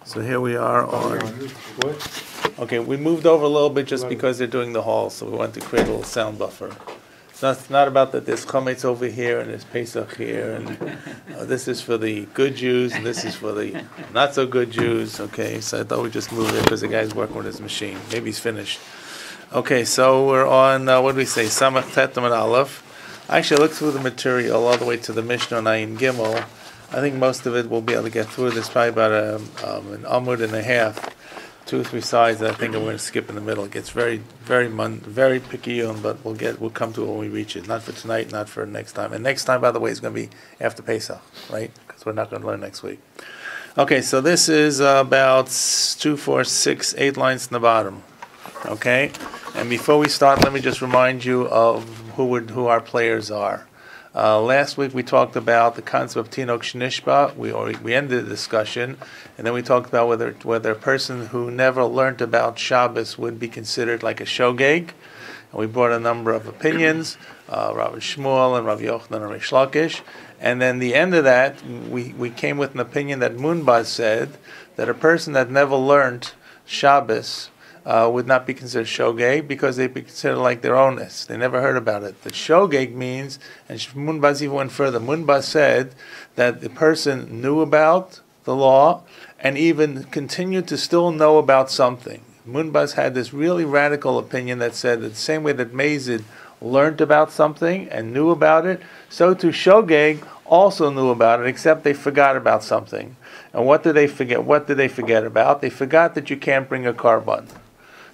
So here we are on. Okay, we moved over a little bit just because they're doing the hall, so we wanted to create a little sound buffer. It's not about that there's chametz over here and there's Pesach here, and this is for the good Jews and this is for the not so good Jews. Okay, so I thought we'd just move it because the guy's working with his machine. Maybe he's finished. Okay, so we're on, what do we say, Samach Tet and Aleph. Actually, I looked through the material all the way to the Mishnah Nayin Gimel. I think most of it we'll be able to get through. There's probably about an amud and a half, 2 or 3 sides that I think I'm going to skip in the middle. It gets very picky, but we'll come to it when we reach it. Not for tonight, not for next time. And next time, by the way, is going to be after Pesach, right? Because we're not going to learn next week. Okay, so this is about 2, 4, 6, 8 lines in the bottom. Okay, and before we start, let me just remind you of who our players are. Last week we talked about the concept of tinok shnishba. We ended the discussion, and then we talked about whether a person who never learned about Shabbos would be considered like a shogeg. And we brought a number of opinions, Rabbi Shmuel and Rabbi Yochanan and Reish Lakish. And then the end of that, we came with an opinion that Munbaz said that a person that never learned Shabbos would not be considered shogeg because they'd be considered like their owners. They never heard about it. The shogeg means, and Munbaz even went further. Munbaz said that the person knew about the law and even continued to still know about something. Munbaz had this really radical opinion that said that the same way that Mazid learned about something and knew about it, so too shogeg also knew about it, except they forgot about something. And what did they forget? What did they forget about? They forgot that you can't bring a carbon.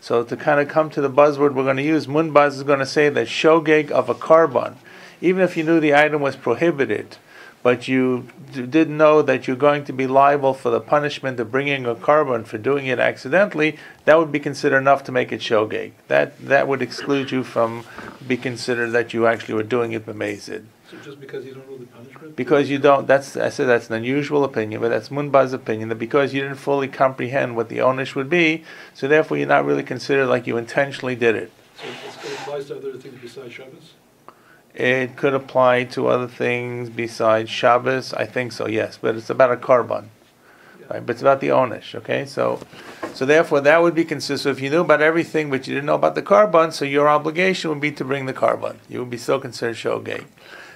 So to kind of come to the buzzword we're going to use, Munbaz is going to say that shogeg of a carbon, even if you knew the item was prohibited, but you didn't know that you're going to be liable for the punishment of bringing a carbon for doing it accidentally, that would be considered enough to make it shogeg. That would exclude you from be considered that you actually were doing it b'mezid. So just because you don't know the punishment? Because you don't, I said that's an unusual opinion, but that's Munbaz's opinion, that because you didn't fully comprehend what the onish would be, so therefore you're not really considered like you intentionally did it. So it applies to other things besides Shabbos? It could apply to other things besides Shabbos, I think so, yes, but it's about a carbon, right? But it's about the onish, okay? So therefore that would be consistent. If you knew about everything, but you didn't know about the carbon, so your obligation would be to bring the carbon. You would be still considered shogeg.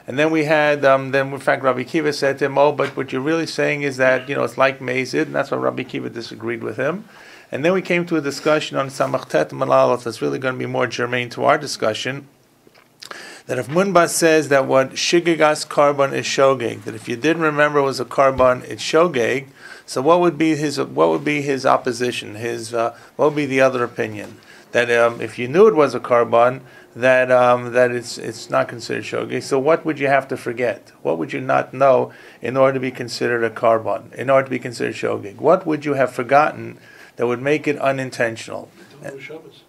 And then we had, then in fact Rabbi Kiva said to him, but what you're really saying is that, it's like Mazid, and that's why Rabbi Kiva disagreed with him. And then we came to a discussion on Samach Tet Malalef that's really going to be more germane to our discussion, that if Munbaz says that what Shigigas carbon is shogeg, that if you didn't remember it was a carbon, it's shogeg, so what would be his opposition, what would be the other opinion? That if you knew it was a carbon, that it's not considered shogeg. So what would you have to forget? What would you not know in order to be considered a carbon? In order to be considered shogeg, what would you have forgotten that would make it unintentional? You don't know Shabbos.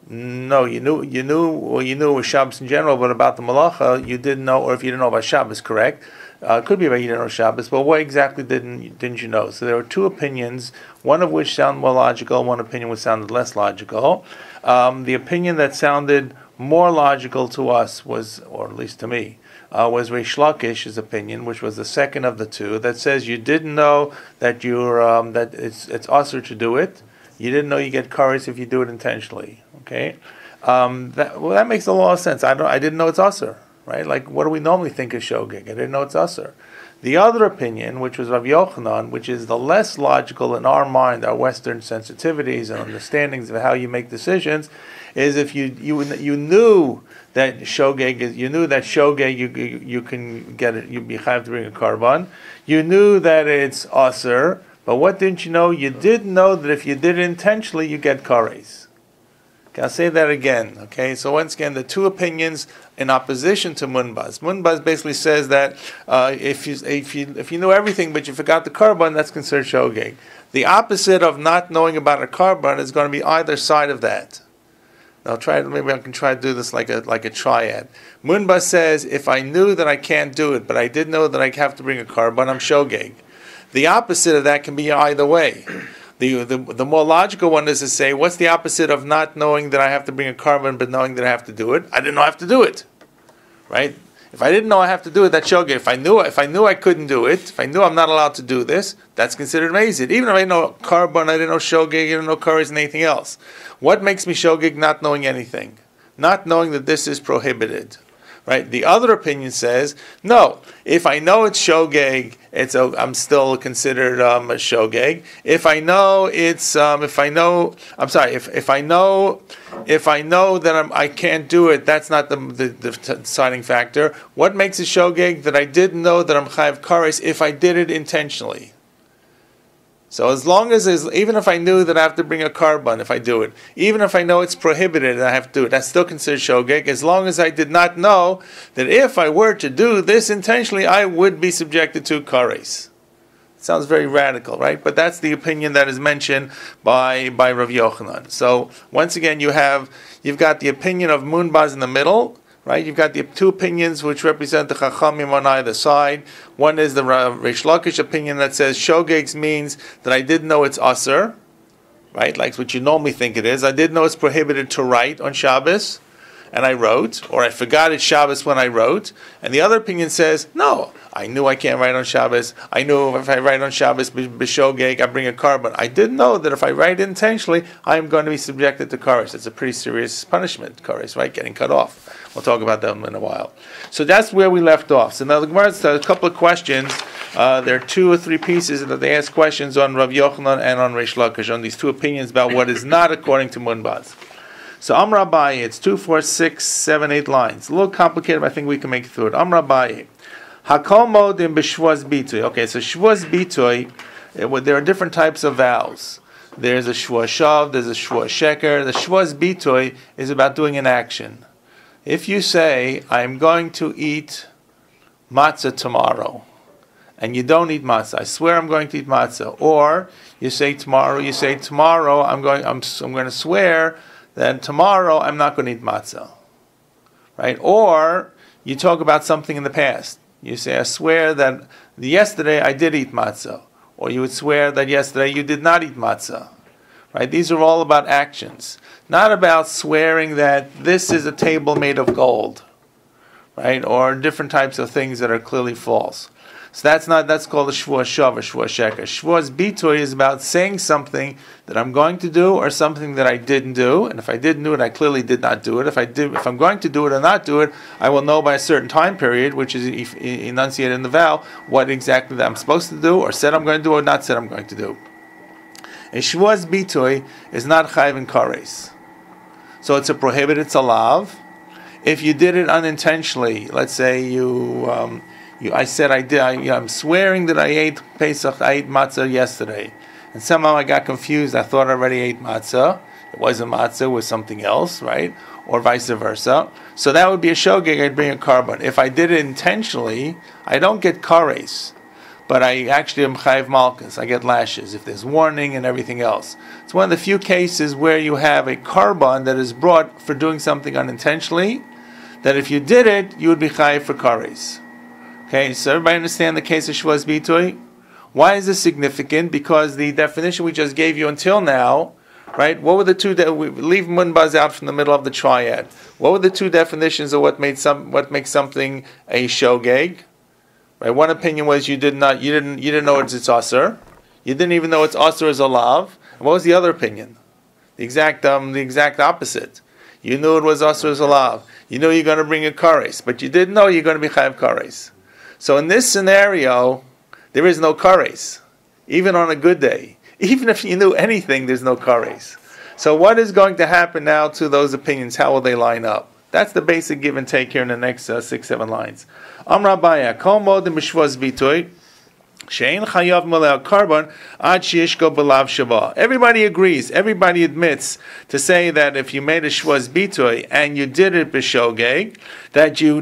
No, you knew it was Shabbos in general, but about the malacha you didn't know, or if you didn't know about Shabbos, correct? It could be about you didn't know Shabbos, but what exactly didn't you know? So there were 2 opinions, one of which sounded more logical, one opinion which sounded less logical. The opinion that sounded more logical to us was, or at least to me, was Reish Lakish's opinion, which was the second of the 2, that says you didn't know that that it's usher to do it. You didn't know you get kares if you do it intentionally. Okay, that makes a lot of sense. I didn't know it's usher, right? Like, what do we normally think is shogeg? I didn't know it's usher. The other opinion, which was Rabbi Yochanan, which is the less logical in our mind, our Western sensitivities and understandings of how you make decisions, is if you knew that shogeg is, you knew that shogeg you can get it, you have to bring a carbon. You knew that it's usher, but what didn't you know? You did know that if you did it intentionally, you get kares. Okay, I'll say that again. Okay, so once again, the 2 opinions in opposition to Munbaz. Munbaz basically says that if you know everything but you forgot the carbon, that's considered shogeg. The opposite of not knowing about a carbon is going to be either side of that. Now maybe I can try to do this like a triad. Munbaz says if I knew that I can't do it, but I did know that I have to bring a carbon, I'm shogeg. The opposite of that can be either way. The more logical one is to say, what's the opposite of not knowing that I have to bring a carbon but knowing that I have to do it? I didn't know I have to do it, right? If I didn't know I have to do it, that's shogeg. If I knew I couldn't do it, if I knew I'm not allowed to do this, that's considered mazid. Even if I know carbon, I didn't know shogeg, I didn't know kares and anything else. What makes me shogeg? Not knowing anything. Not knowing that this is prohibited. Right? The other opinion says, no, if I know it's shogeg, I'm still considered a shogeg. If I know that I can't do it, that's not the deciding factor. What makes it shogeg? That I didn't know that I'm chayav kares if I did it intentionally. So as long as, even if I knew that I have to bring a carbon if I do it, even if I know it's prohibited and I have to do it, that's still considered shogeg, as long as I did not know that if I were to do this intentionally, I would be subjected to kares. Sounds very radical, right? But that's the opinion that is mentioned by Rav Yochanan. So once again, you've got the opinion of Munbaz in the middle. Right, you've got the two opinions which represent the Chachamim on either side. One is the Reish Lakish opinion that says shogeg means that I didn't know it's aser, right? Like what you normally think it is. I didn't know it's prohibited to write on Shabbos, and I wrote, or I forgot it's Shabbos when I wrote. And the other opinion says, no, I knew I can't write on Shabbos. I knew if I write on Shabbos b'shogeg, I bring a carbon. I didn't know that if I write intentionally, I am going to be subjected to kares. It's a pretty serious punishment, kares, right? Getting cut off. We'll talk about them in a while. So that's where we left off. So now the Gemara has a couple of questions. There are 2 or 3 pieces that they ask questions on Rav Yochanan and on Reish Lakish, on these two opinions about what is not according to Munbaz. So Amar Abaye, it's 2, 4, 6, 7, 8 lines. A little complicated, but I think we can make it through it. Amar Abaye. Hakol modim b'shvuz bitoy. Okay, so shvuz bitoy, there are different types of vows. There's a shvuz shav, there's a shvuz sheker. The shvuz bitoy is about doing an action. If you say, I'm going to eat matzah tomorrow, and you don't eat matzah, I swear I'm going to eat matzah, or you say tomorrow, I'm going to swear that tomorrow I'm not going to eat matzah, right? Or you talk about something in the past. You say, I swear that yesterday I did eat matzah, or you would swear that yesterday you did not eat matzah, right? These are all about actions. Not about swearing that this is a table made of gold, right? Or different types of things that are clearly false. So that's called a shvuz shav or shvuz sheker. Shvuz bitoy is about saying something that I'm going to do or something that I didn't do. And if I didn't do it, I clearly did not do it. If I'm going to do it or not do it, I will know by a certain time period, which is enunciated in the vow, what exactly that I'm supposed to do, or said I'm going to do, or not said I'm going to do. A shvuz bitoy is not chayav in kares. So it's a prohibited, it's a lav. If you did it unintentionally, let's say I'm swearing that I ate matzah yesterday, and somehow I got confused. I thought I already ate matzah. It wasn't matzah, it was something else, right? Or vice versa. So that would be a shogeg. I'd bring a carbon. If I did it intentionally, I don't get kares, but I actually am chayav malchus. I get lashes if there's warning and everything else. It's one of the few cases where you have a carbon that is brought for doing something unintentionally, that if you did it, you would be chayav for kares. Okay, so everybody understand the case of shvuz bitoy? Why is this significant? Because the definition we just gave you until now, right? What were the two that we leave munbaz out from the middle of the triad? What were the two definitions of what makes something a shogeg? Right? One opinion was you didn't know it's aser. You didn't even know it's aser as a lav. And what was the other opinion? The exact opposite. You knew it was aser as a lav. You knew you're going to bring a kares, but you didn't know you're going to be chayav kares. So in this scenario, there is no kares, even on a good day. Even if you knew anything, there's no kares. So what is going to happen now to those opinions? How will they line up? That's the basic give and take here in the next 6-7 lines. Amar Abaye, kol modim b'shvuz bitoy, she'ein chayav malei carbon ad sheyishko b'lav shava. Everybody agrees. Everybody admits to say that if you made a shvuz bitoy and you did it b'shogeg, that you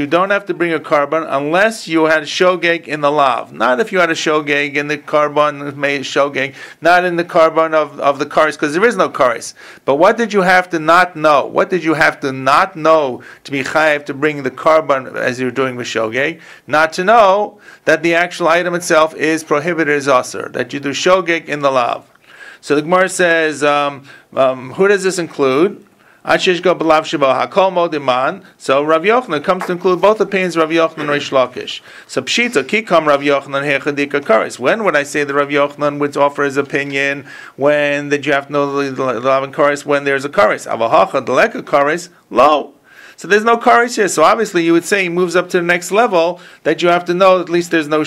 don't have to bring a carbon unless you had a shogeg in the lav. Not if you had a shogeg in the carbon made shogeg, not in the carbon of the kares, because there is no kares. But what did you have to not know? What did you have to not know to be chayav to bring the carbon as you're doing with shogeg? Not to know that the actual item itself is prohibited as aser, that you do shogeg in the lav. So the Gemara says, who does this include? So Rav Yochanan comes to include both opinions of Rav Yochanan and Reish Lakish. So Pshita, Kikam Rav Yochanan Hechadika Karis. When would I say that Rav Yochanan would offer his opinion when that you have to know the lav and karis when there's a karis? Avahacha deleka karis low. So there's no karis here. So obviously you would say he moves up to the next level that you have to know at least there's no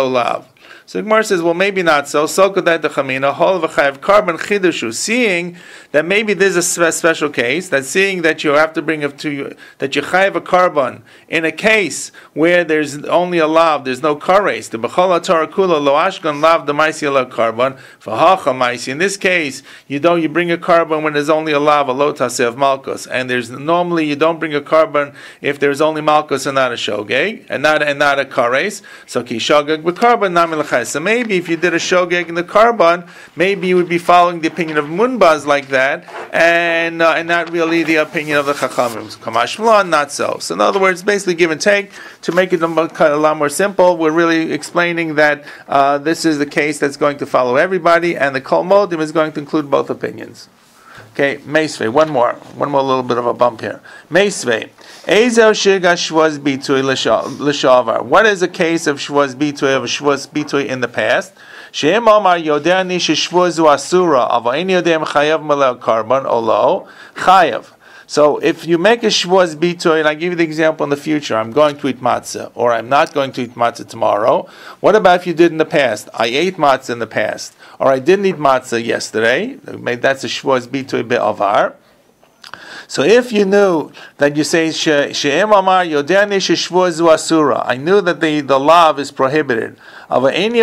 lav. So the Gemara says, well, maybe not so. So could that the chamina hol v'chayav carbon chidushu. Seeing that maybe there's a special case, that seeing that you have to bring up to you that you chayav a carbon in a case where there's only a lav, there's no kares. The b'chol Torah kula lo ashkan lav the maisi ala carbon v'hacha maisi. In this case, you bring a carbon when there's only a lav, a lo taseh of malchus, and there's normally you don't bring a carbon if there's only malchus and not a shogeg and not a kares. So ki shogeg b'carbon namil. So maybe if you did a shogeg in the carbon, maybe you would be following the opinion of Munbaz like that, and not really the opinion of the Chachamim. Kamash Mlan, not so. So in other words, basically give and take. To make it a lot more simple, we're really explaining that this is the case that's going to follow everybody, and the Kol Modim is going to include both opinions. Okay, Meisvei, one more little bit of a bump here. Meisvei. What is a case of shvuz bitui in the past? So if you make a shvuz bitui, and I give you the example in the future, I'm going to eat matzah, or I'm not going to eat matzah tomorrow. What about if you did in the past? I ate matzah in the past, or I didn't eat matzah yesterday. That's a shvuz bitui be'avar. So if you knew that you say she'em amar yodani sheshvuz asura, I knew that the lav is prohibited. But I didn't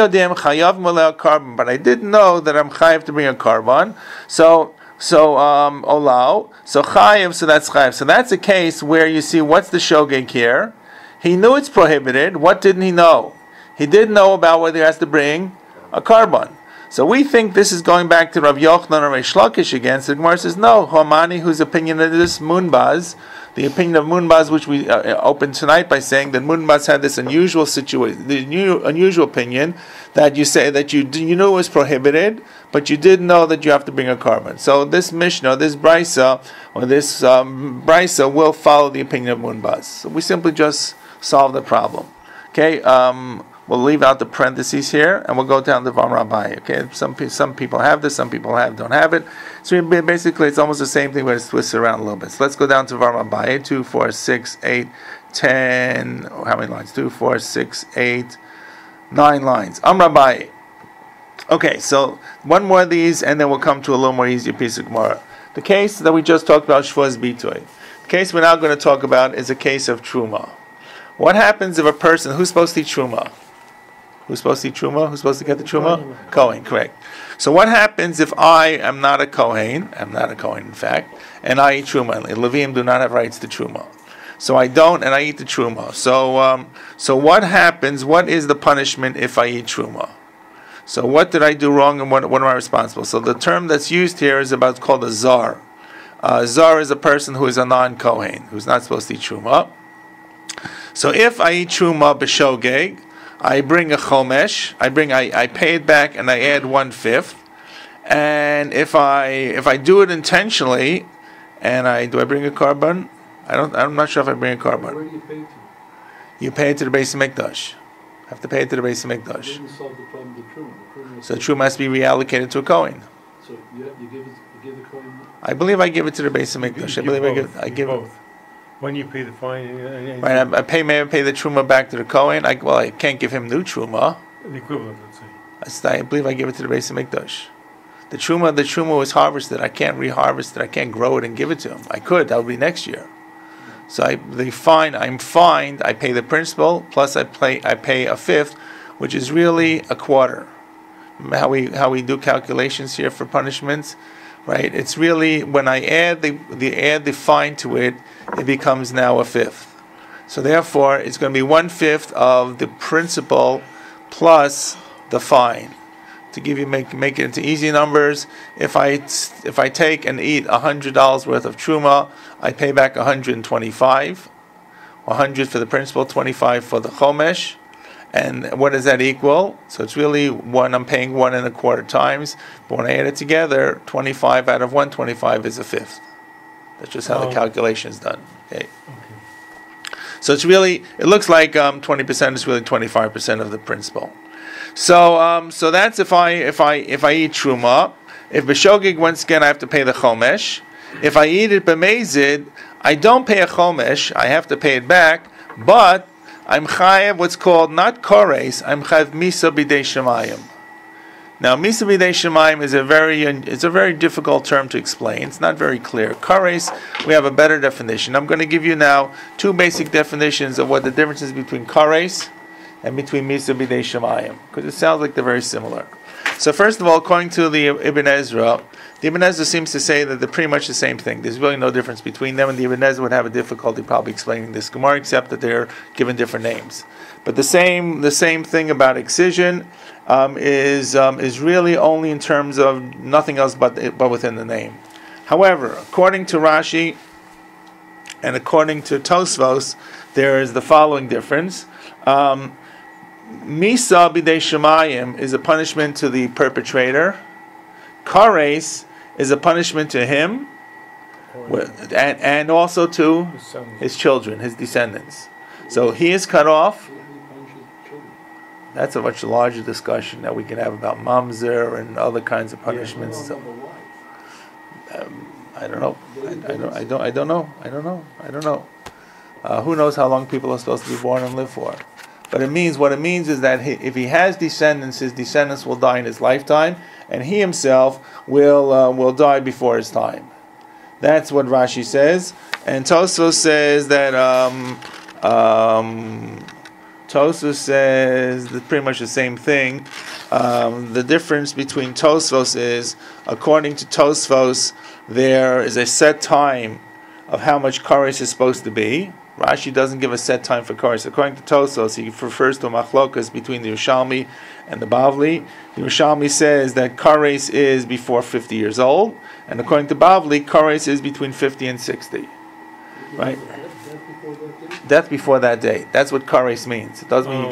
know that I'm chayav to bring a carbon. So olau, so chayav, so that's chayav. So that's a case where you see what's the shogeg here. He knew it's prohibited. What didn't he know? He didn't know about whether he has to bring a carbon. So we think this is going back to Rav Yochanan or Reish Lakish again. So the Gemara says, no, Homani, whose opinion is this, Munbaz, the opinion of Munbaz, which we opened tonight by saying that Munbaz had this unusual situation, the unusual opinion that you say that you knew it was prohibited, but you didn't know that you have to bring a carbon. So this Mishnah, this Brisa, or this Brisa will follow the opinion of Munbaz. So we simply just solve the problem. Okay, we'll leave out the parentheses here, and we'll go down to Vam Rabbi. Okay, some people have this, some people don't have it. So basically, it's almost the same thing, but it's twisted around a little bit. So let's go down to Vam Rabbi. 2, 4, 6, 8, 10. How many lines? 2, 4, 6, 8, 9 lines. Rabbi. Okay, so one more of these, and then we'll come to a little more easier piece of Gemara. The case that we just talked about, Shvuz Bitoy. The case we're now going to talk about is a case of Truma. What happens if a person who's supposed to eat Truma? Who's supposed to eat Truma? Who's supposed to get the Truma? Kohen, correct. So what happens if I am not a Kohen? I'm not a Kohen, in fact, and I eat Truma. Levim do not have rights to Truma. So I don't, and I eat the Truma. So what happens? What is the punishment if I eat Truma? So what did I do wrong, and what am I responsible? So the term that's used here is called a zar. Zar is a person who is a non-Kohen, who's not supposed to eat Truma. So if I eat Truma b'shogeg, I bring a chomesh. I pay it back, and I add 1/5. And if I do it intentionally, and do I bring a carbon? I'm not sure if I bring a carbon. Where do you pay it to? You pay it to the Beis Hamikdash. Have to pay it to the Beis Hamikdash. You didn't solve the problem with Truma. So Truma must be reallocated to a Kohen. So you give the Kohen. I believe I give it to the Beis Hamikdash. I give both. When you pay the fine, right, I pay the Truma back to the Kohen. I can't give him new Truma. The equivalent, let's say. I believe I give it to the Beis Hamikdash. The Truma was harvested. I can't reharvest it. I can't grow it and give it to him. I could. That would be next year. So I'm fined. I pay the principal plus I pay a 1/5, which is really a quarter. Remember how we do calculations here for punishments, right? It's really when I add the fine to it, it becomes now a 1/5. So therefore, it's going to be 1/5 of the principal plus the fine. To make it into easy numbers, if I take and eat $100 worth of truma, I pay back 125, 100 for the principal, 25 for the chomesh, and what does that equal? So it's really I'm paying 1.25 times, but when I add it together, 25 out of 125 is a 1/5. That's just how the calculation is done. Okay. So it looks like 20% is really 25% of the principal. So that's if I eat truma. If b'shogig, once again, I have to pay the chomesh. If I eat it b'mezid, I don't pay a chomesh. I have to pay it back, but I'm chayav what's called not kores. I'm chayav misa b'dei shemayim. Now, misa b'dei shemayim is a very difficult term to explain. It's not very clear. Kores, we have a better definition. I'm going to give you now two basic definitions of what the difference is between kores and between misa b'dei shemayim, because it sounds like they're very similar. So first of all, according to the Ibn Ezra, the Ibn Ezra seems to say that they're pretty much the same thing. There's really no difference between them, and the Ibn Ezra would have a difficulty probably explaining this Gemara, except that they're given different names. But the same thing about excision is really only in terms of nothing else but within the name. However, according to Rashi and according to Tosfos, there is the following difference. Misa b'dei shemayim is a punishment to the perpetrator. Kares is a punishment to him, and also to his children, his descendants. So he is cut off. That's a much larger discussion that we can have about mamzer and other kinds of punishments. I don't know. I don't know. Who knows how long people are supposed to be born and live for? But what it means is that if he has descendants, his descendants will die in his lifetime, and he himself will die before his time. That's what Rashi says, and Tosfos says that Tosfos says pretty much the same thing. The difference between Tosfos is, according to Tosfos, there is a set time of how much kares is supposed to be. Rashi doesn't give a set time for kares. According to Tosfos, he refers to machlokas between the Yerushalmi and the Bavli. The Yerushalmi says that kares is before 50 years old, and according to Bavli, kares is between 50 and 60. Right? Death before that day. That's what kares means. It doesn't mean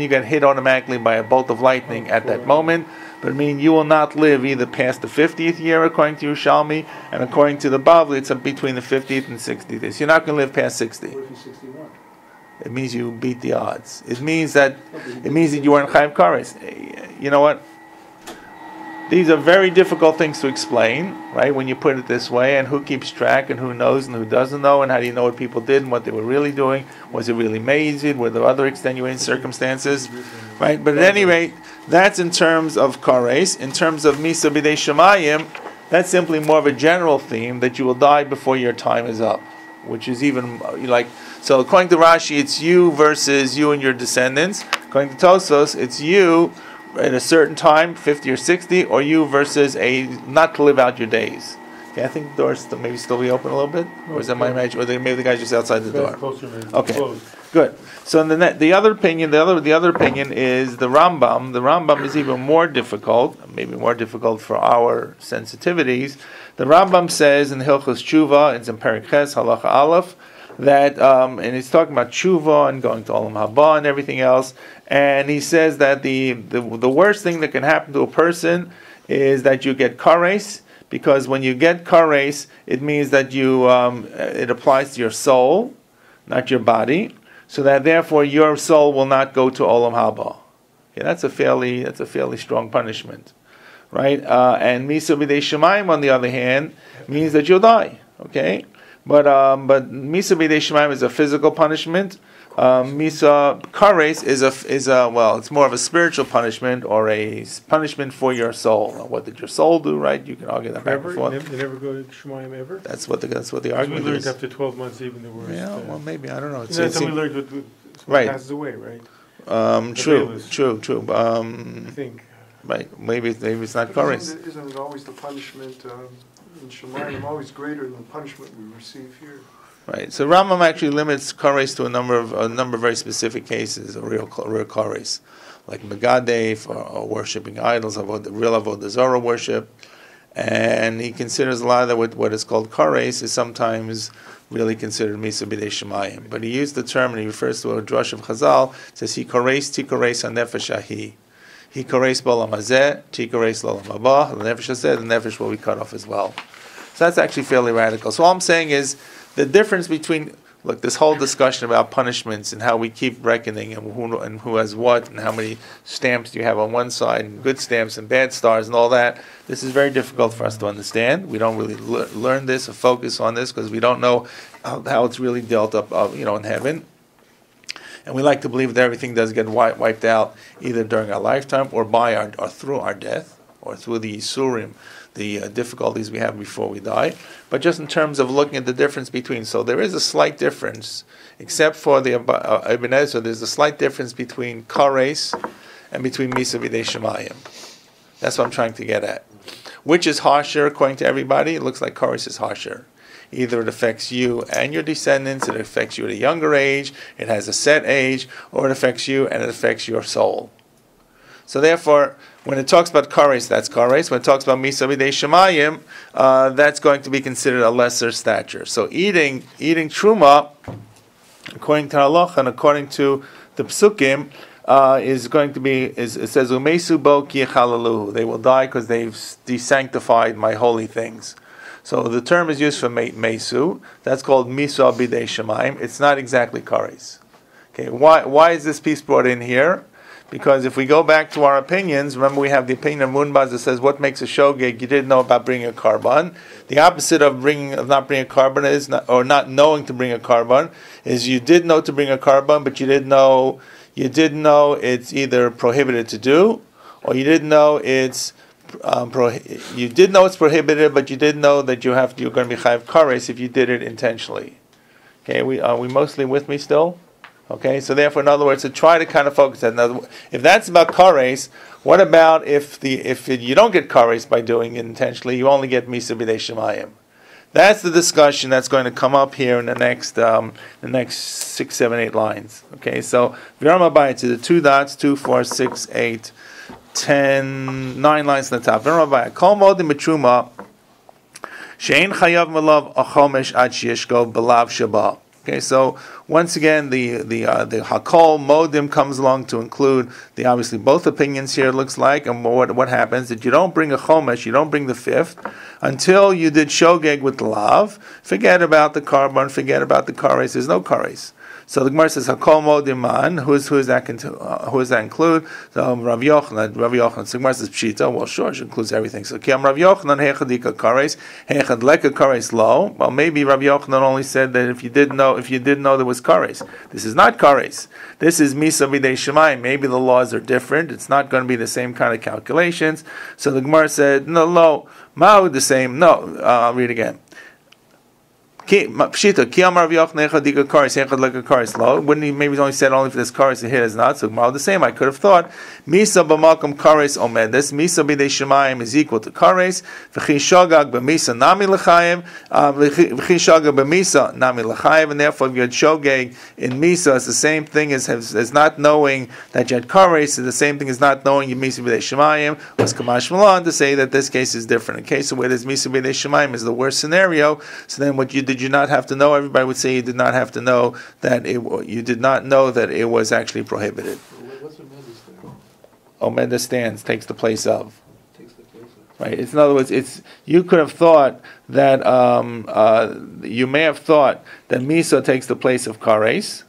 you get hit automatically by a bolt of lightning at that moment, but it means you will not live either past the 50th year, according to Yerushalmi, and according to the Bavli, it's between the 50th and 60th years. You're not going to live past 60. What if he's 61? It means you beat the odds. It means that you weren't chayav kares. You know what? These are very difficult things to explain, right? When you put it this way, and who keeps track, and who knows, and who doesn't know, and how do you know what people did and what they were really doing? Was it really mazid? Were there other extenuating circumstances, right? But at any rate, that's in terms of kares. In terms of misa b'dei shemayim, that's simply more of a general theme that you will die before your time is up, which is even like. So according to Rashi, it's you versus you and your descendants. According to Tosfos, it's you at a certain time, 50 or 60, or you versus not to live out your days. Okay, I think the doors maybe still be open a little bit, or is that my imagination? Or maybe the guy's just outside the door. Okay, good. So the other opinion, the other opinion is the Rambam. The Rambam is even more difficult, maybe more difficult for our sensitivities. The Rambam says in Hilchos Tshuva, it's in Perek Ches, Halacha Aleph, that and he's talking about tshuva and going to Olam Haba and everything else, and he says that the worst thing that can happen to a person is that you get kares, because when you get kares, it means that it applies to your soul, not your body, so that therefore your soul will not go to Olam Haba. Okay, that's a fairly strong punishment, right? And misa b'dei shemayim, on the other hand, means that you'll die. Okay. But misa b'dei shemayim is a physical punishment. Misa kares is it's more of a spiritual punishment, or a punishment for your soul. What did your soul do? Right? You can argue that back and forth. They never go to shemayim ever. That's what the argument we learned is. After 12 months, even the worst. Yeah, well, maybe I don't know. That's we learned with right. Passes away, right? True. I think. Right. Maybe it's not kares. Isn't it always the punishment in Shemayim always greater than the punishment we receive here? Right. So Rambam actually limits kares to a number of very specific cases of real kares, like megadef or worshiping idols, real avodah zarah worship, and he considers a lot of that what is called kares is sometimes really considered misa b'dei shemayim. But he used the term, and he refers to a drush of Chazal. Says he kares tikares hanefesh ahi. He kares b'olam hazeh, tikares l'olam haba. The nefesh hazeh, the nefesh will be cut off as well. So that's actually fairly radical. So all I'm saying is the difference between, look, this whole discussion about punishments and how we keep reckoning and who has what and how many stamps do you have on one side and good stamps and bad stars and all that, this is very difficult for us to understand. We don't really learn this or focus on this because we don't know how it's really dealt up, in heaven. And we like to believe that everything does get wiped out either during our lifetime or or through our death or through the Yisurim, the difficulties we have before we die. But just in terms of looking at the difference between, so there is a slight difference, except for the Ibn Ezra, there's a slight difference between kares and between misa b'dei shemayim. That's what I'm trying to get at. Which is harsher according to everybody? It looks like kares is harsher. Either it affects you and your descendants, it affects you at a younger age, it has a set age, or it affects you and it affects your soul. So therefore, when it talks about kares, that's kares. When it talks about misa b'dei shemayim, that's going to be considered a lesser stature. So eating truma, according to halacha and according to the psukim, is going to be, it says, umesu bo ki yechalaluhu. They will die because they've desanctified my holy things. So the term is used for mesu. That's called misa b'dei shemayim. It's not exactly kares. Okay, why is this piece brought in here? Because if we go back to our opinions, remember we have the opinion of Munbaz that says what makes a shogeg, you didn't know about bringing a carbon. The opposite of not bringing a carbon is not knowing to bring a carbon is you did know to bring a carbon, but you didn't know it's either prohibited to do, or you didn't know it's you did know it's prohibited, but you didn't know that you're going to be chayav kares if you did it intentionally. Okay, are we mostly with me still? Okay, so therefore, in other words, to try to kind of focus that. If that's about kares, what about if you don't get kares by doing it intentionally, you only get misa b'dei shemayim? That's the discussion that's going to come up here in the next 6, 7, 8 lines. Okay, so Viram Abayit to the 2 dots, 2, 4, 6, 8, 10, 9 lines on the top. Viram Abayit kol modim b'truma she'ein chayav malav achomesh ad sheyeshko b'lav shaba. Okay, so once again, the Hakol Modim comes along to include obviously both opinions here. It looks like, and what happens that you don't bring a chomesh, you don't bring the 5th until you did shogeg with the lav. Forget about the carbon, forget about the kares. There's no kares. So the Gemara says Hakol Modiman. Who does that include? So Rav Yochanan. So the Gemara says Pshita. Well, sure, it includes everything. So Kiam Rav Yochanan hechadika kares, hechad leka kares lo. Well, maybe Rav Yochanan only said that if you did know there was kares. This is not kares. This is misa b'dei shemayim. Maybe the laws are different. It's not going to be the same kind of calculations. So the Gemara said no, ma'u the same. No, I'll read again. Pshita, ki amar Rav Yochanan echad dika kares, echad leka kares lo. Wouldn't he maybe only said only for this kares and here is not? So the same. I could have thought misa b'makom kares omedes. Misa b'dei shemayim is equal to kares. V'chi shogag b'misa nami l'chayev. V'chi shogag b'misa nami l'chayev. And therefore, if you had shogeg in misa, it's the same thing as not knowing that you had kares. It's the same thing as not knowing you misa b'dei shemayim. Was kamash malan to say that this case is different. In case of where there's misa b'dei shemayim is the worst scenario. So then what you did you not have to know? Everybody would say you did not have to know that you did not know that it was actually prohibited. What's Omedas there? Omedas stands, takes the place of. Takes the place of. Right. It's in other words, you could have thought that you may have thought that misa takes the place of kares,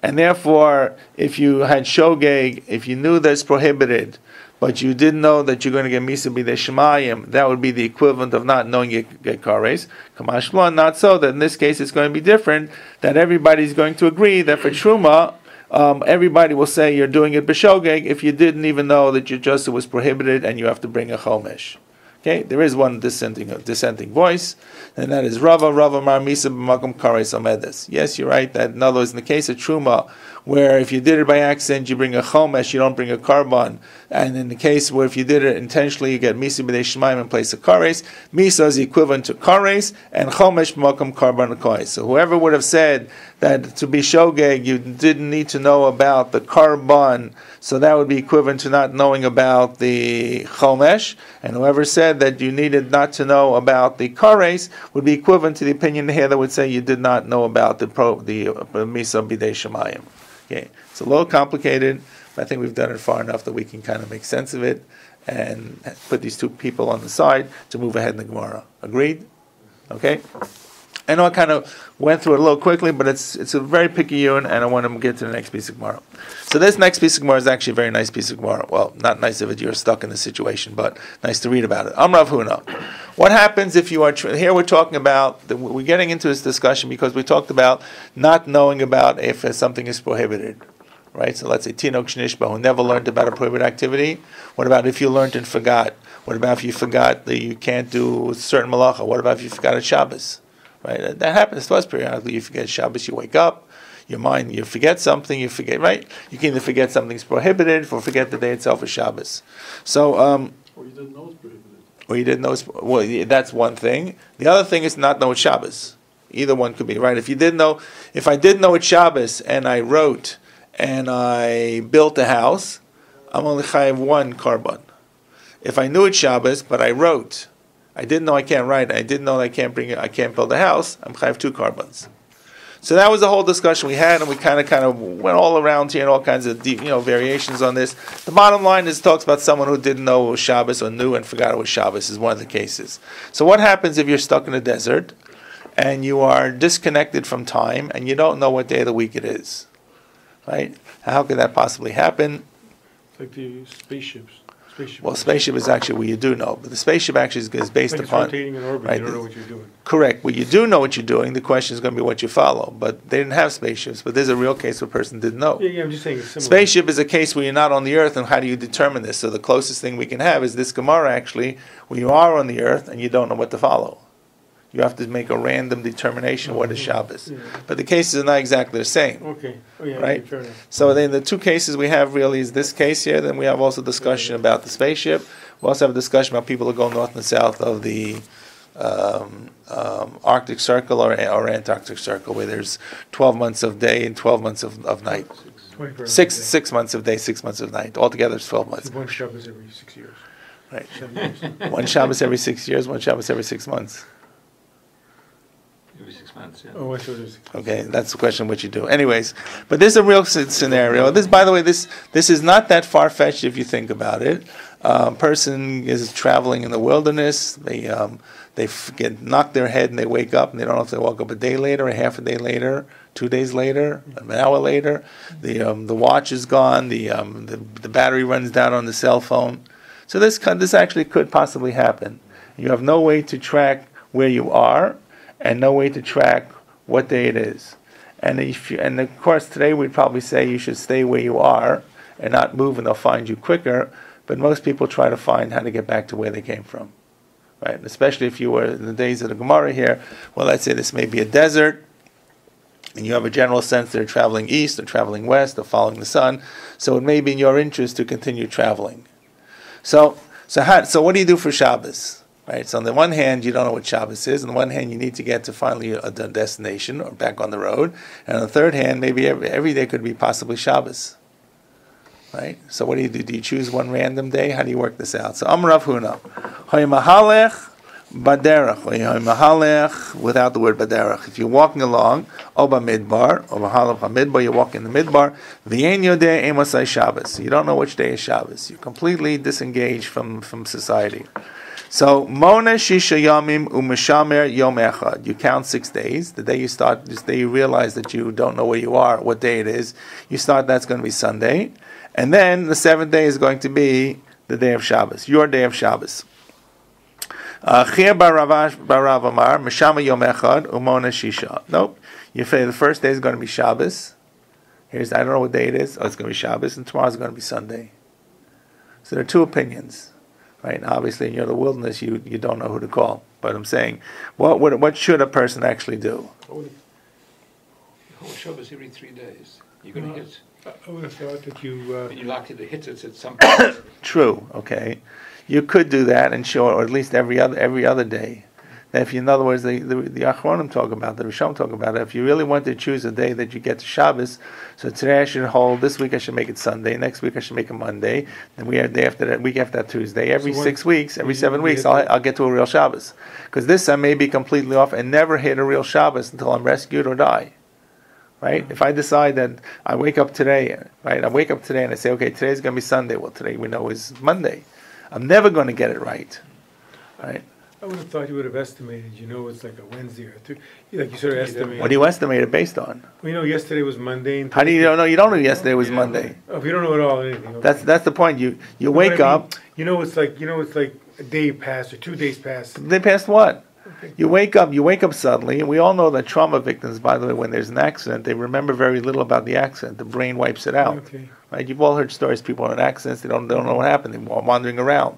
and therefore, if you had shogeg, if you knew that it's prohibited, but you didn't know that you're going to get misa b'dei shemayim, that would be the equivalent of not knowing you get kares. Kamash Blan, not so. That in this case it's going to be different. That everybody's going to agree that for truma, everybody will say you're doing it b'shogeg if you didn't even know that your justice was prohibited and you have to bring a chomesh. Okay, there is one dissenting voice, and that is Rava Mar Misa b'makom kares omedes. Yes, you're right. That in other words, in the case of truma, where if you did it by accident, you bring a chomesh, you don't bring a carbon. And in the case where if you did it intentionally, you get misa b'dei shemayim in place of kares. Misa is equivalent to kares, and chomesh b'makom carbon kois. So whoever would have said that to be shogeg, you didn't need to know about the carbon, so that would be equivalent to not knowing about the chomesh. And whoever said that you needed not to know about the kares would be equivalent to the opinion here that would say you did not know about the misa b'dei shemayim. Okay, it's a little complicated, but I think we've done it far enough that we can kind of make sense of it and put these two people on the side to move ahead in the Gemara. Agreed? Okay? I know I kind of went through it a little quickly, but it's a very picky yun, and I want to get to the next piece of Gemara. So this next piece of Gemara is actually a very nice piece of Gemara. Well, not nice if you're stuck in the situation, but nice to read about it. Rav Huna. What happens if you are... Here we're talking about... We're getting into this discussion because we talked about not knowing about if something is prohibited. Right? So let's say Tinok Shnishba, who never learned about a prohibited activity. What about if you learned and forgot? What about if you forgot that you can't do a certain malacha? What about if you forgot at Shabbos? Right? That happens to us periodically. You forget Shabbos, you wake up, your mind, you forget something, you forget, right? You can either forget something's prohibited or forget the day itself is Shabbos. So, Or you didn't know it's prohibited. or you didn't know it's, well, that's one thing. The other thing is not know it's Shabbos. Either one could be, right? If I didn't know it's Shabbos and I wrote and I built a house, I'm only chayav one korban. If I knew it's Shabbos, but I wrote, I didn't know I can't write, I didn't know that I can't build a house, I'm chayav two korbans. So that was the whole discussion we had, and we kind of went all around here and all kinds of deep, variations on this. The bottom line is it talks about someone who didn't know it was Shabbos or knew and forgot it was Shabbos is one of the cases. So what happens if you're stuck in a desert and you are disconnected from time and you don't know what day of the week it is? Right? How could that possibly happen? It's like the spaceships. Well, spaceship is actually what you do know, but the spaceship actually is based like upon... It's rotating in orbit, right, you don't know what you're doing. Correct. Well, you do know what you're doing. The question is going to be what you follow. But they didn't have spaceships. But there's a real case where a person didn't know. Yeah, I'm just saying it's similar. Spaceship is a case where you're not on the earth, and how do you determine this? So the closest thing we can have is this Gemara, actually, where you are on the earth and you don't know what to follow. You have to make a random determination what is Shabbos. Yeah. But the cases are not exactly the same. Okay. Oh, yeah, right? Okay, fair enough. So then the two cases we have really is this case here. Then we have also discussion about the spaceship. We also have a discussion about people who go north and south of the Arctic Circle or Antarctic Circle, where there's 12 months of day and 12 months of night. 6 months of day, 6 months of night. Altogether it's 12 months. So one Shabbos every 6 years. Right. 7 years. One Shabbos every 6 years, one Shabbos every 6 months. Every 6 months, yeah. Oh, I thought it was... Okay, that's the question what you do. Anyways, but this is a real scenario. This, by the way, this is not that far-fetched if you think about it. Person is traveling in the wilderness. They get knocked their head and they wake up and they don't know if they woke up a day later, a half a day later, 2 days later, an hour later. The watch is gone. The battery runs down on the cell phone. So this actually could possibly happen. You have no way to track where you are and no way to track what day it is. And of course today we'd probably say you should stay where you are and not move and they'll find you quicker. But most people try to find how to get back to where they came from, right? And especially if you were in the days of the Gemara here. Well, let's say this may be a desert, and you have a general sense they're traveling east or traveling west or following the sun. So it may be in your interest to continue traveling. So what do you do for Shabbos? Right? So on the one hand, you don't know what Shabbos is. On the one hand, you need to get to finally a destination or back on the road. And on the third hand, maybe every day could be possibly Shabbos. Right? So what do you do? Do you choose one random day? How do you work this out? So Rav Huna. Hoymahalech baderach. Hoymahalech without the word baderach. If you're walking along, oba midbar, mahalech midbar, you're walking in the midbar, v'yein yodeh emosai Shabbos. You don't know which day is Shabbos. You're completely disengaged from society. So mona shisha yamim u'mishamer yom echad. You count 6 days. The day you start, this day you realize that you don't know where you are, what day it is. You start. That's going to be Sunday. And then the 7th day is going to be the day of Shabbos, your day of Shabbos. Chir barav amar, mishama yom echad, umona shisha. Nope. You say the first day is going to be Shabbos. I don't know what day it is. Oh, it's going to be Shabbos, and tomorrow is going to be Sunday. So there are two opinions, right? Now, obviously, in the wilderness, you don't know who to call. But I'm saying, what should a person actually do? Whole Shabbos every 3 days. You're going to hit. I would have thought that you... And you're likely to hit it at some point. True. Okay, you could do that, and sure, or at least every other day. Now, if you, in other words, the Achronim talk about, the Rishon talk about it. If you really want to choose a day that you get to Shabbos, so today I should hold. This week I should make it Sunday. Next week I should make it Monday. Then we have day after that, week after that Tuesday. Every 6 weeks, every 7 weeks, I'll get to a real Shabbos. Because this I may be completely off and never hit a real Shabbos until I'm rescued or die. Right? If I decide that I wake up today, right? I wake up today and I say, okay, today's going to be Sunday. Well, today we know is Monday. I'm never going to get it right. Right? I would have thought you would have estimated, it's like a Wednesday or two. Like you sort of estimated. What do you estimate it based on? Well, yesterday was Monday. And How do you know? You don't know yesterday was Monday. Oh, if you don't know at all, anything. Okay. That's the point. You No, wake but I mean, up. It's like a day passed or 2 days passed. They passed what? Okay. You wake up suddenly, and we all know that trauma victims, by the way, when there's an accident, they remember very little about the accident. The brain wipes it out. Okay. Right? You've all heard stories. People in accidents, they don't know what happened. They're wandering around.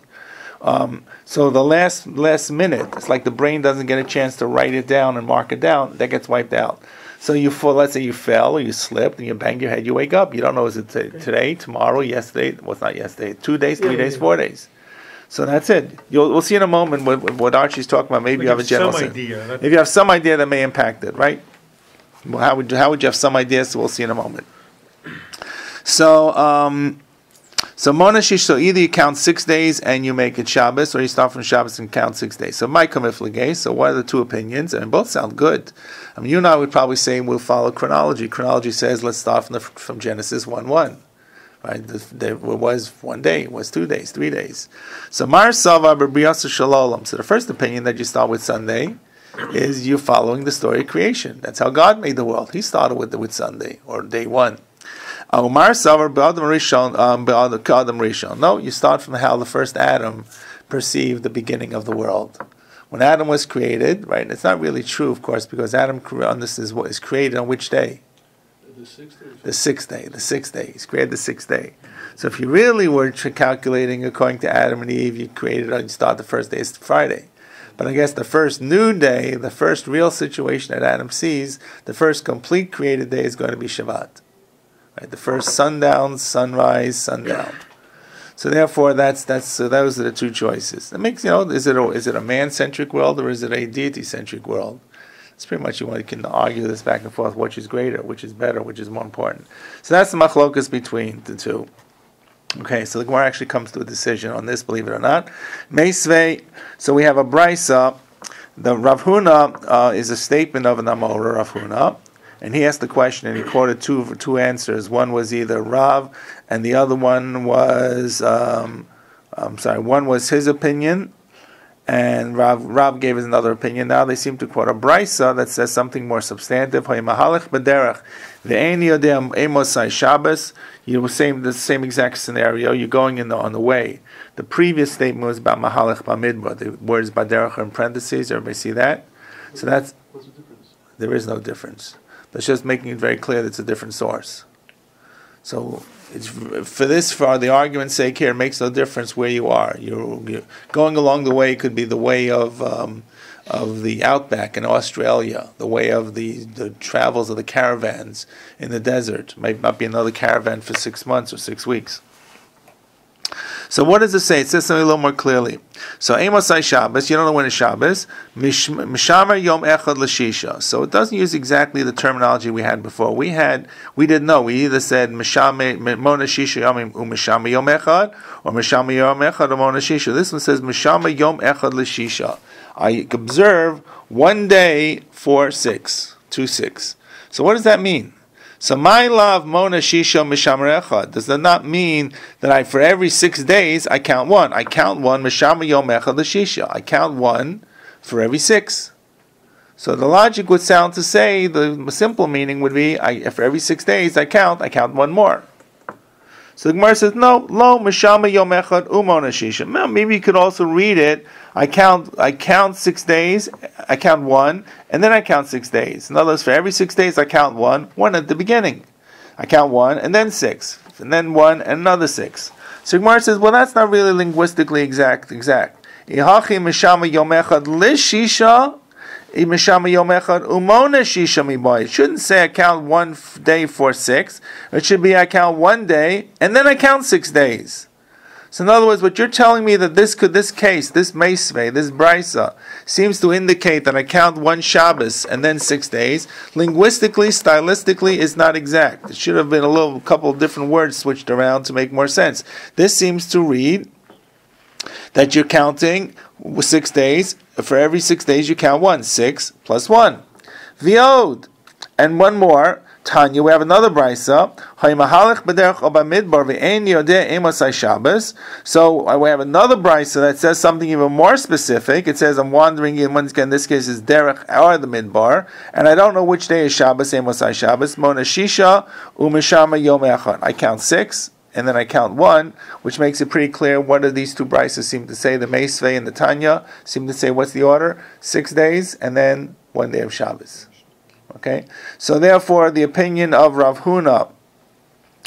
So the last minute, it's like the brain doesn't get a chance to write it down and mark it down. That gets wiped out. So you fall. Let's say you fell or you slipped and you banged your head. You wake up. You don't know is it today, tomorrow, yesterday? Well, it's not yesterday. 2 days, 3 days, 4 days. So that's it. We'll see in a moment what Archie's talking about. Maybe you have a general sense. If you have some idea that may impact it, right? Well, how would you have some idea? So we'll see in a moment. So Monashish, so either you count 6 days and you make it Shabbos, or you start from Shabbos and count 6 days. So my kamiflagay. So what are the two opinions? And both sound good. I mean, you and I would probably say we'll follow chronology. Chronology says let's start from Genesis 1:1. Right? There was 1 day, it was 2 days, 3 days. So Mar Sava B'Briyasa Shalom. So the first opinion that you start with Sunday is you following the story of creation. That's how God made the world. He started with Sunday or day 1. Umar Savar B'Adam Rishon. No, you start from how the first Adam perceived the beginning of the world. When Adam was created, right? It's not really true, of course, because Adam is created on which day? The sixth day. The sixth day. He's created the sixth day. So if you really were calculating according to Adam and Eve, you start the first day is Friday. But I guess the first new day, the first real situation that Adam sees, the first complete created day is going to be Shabbat. Right, the first sundown, sunrise, sundown. So therefore, those are the two choices. It makes is it a man-centric world or is it a deity-centric world? It's pretty much you can argue this back and forth. Which is greater? Which is better? Which is more important? So that's the machlokas between the two. Okay, so the Gemara actually comes to a decision on this, believe it or not. Meisvei. So we have a brisa. The Rav Huna is a statement of an Amora Rav Huna. And he asked the question, and he quoted two answers. One was either Rav, and the other one was, one was his opinion, and Rav gave us another opinion. Now they seem to quote a brisa that says something more substantive. You were saying the same exact scenario. You're going on the way. The previous statement was about mahalech b'midbar. The words baderech are in parentheses. Everybody see that? So that's. What's the difference? There is no difference. That's just making it very clear that it's a different source. So it's for the argument's sake here, it makes no difference where you are. You're going along the way could be the way of the outback in Australia, the way of the travels of the caravans in the desert. It might not be another caravan for 6 months or 6 weeks. So what does it say? It says something a little more clearly. So Amosai Shabbos, you don't know when it's Shabbos. Mishamer Yom Echad L'Shisha. So it doesn't use exactly the terminology we had before. We didn't know. We either said Mishamer Mona Shisha Yom Mishamer Yom Echad or Mishamer Yom Echad or Mona Shisha. This one says Mishamer Yom Echad L'Shisha. I observe 1 day for 6, 2-6. So what does that mean? So my love Mona Shisha Mishamer Echad. Does that not mean that for every 6 days I count 1? I count 1 Mishamer Yom Echad L'Shisha. I count 1 for every 6. So the logic would sound to say the simple meaning would be for every 6 days I count 1 more. So the Gemara says no, lo Mishamer Yom Echad Umona Shisha. Well, maybe you could also read it. I count 6 days, I count 1, and then I count 6 days. In other words, for every 6 days I count 1 at the beginning. I count 1 and then 6, and then 1 and another 6. So Gemara says, well, that's not really linguistically exact. Ihachi Mishamer Yom Echad L'Shisha, Mishamer Yom Echad Umona Shisha Miboy. It shouldn't say I count 1 day for 6. It should be I count 1 day and then I count 6 days. So in other words, what you're telling me that this case, this meisvei, this brisa, seems to indicate that I count 1 Shabbos and then 6 days, linguistically, stylistically, is not exact. It should have been a couple of different words switched around to make more sense. This seems to read that you're counting 6 days. For every 6 days you count 1. 6 plus 1. V'od. And one more. Tanya, we have another brisa. So we have another brisa that says something even more specific. It says, I'm wandering in this case is derech or the midbar, and I don't know which day is Shabbos, Emosai Shabbos. Mona Shisha umeshama yom echad. I count 6, and then I count 1, which makes it pretty clear what do these two brises seem to say. The Meisvei and the Tanya seem to say, what's the order? 6 days, and then 1 day of Shabbos. Okay, so therefore, the opinion of Rav Huna,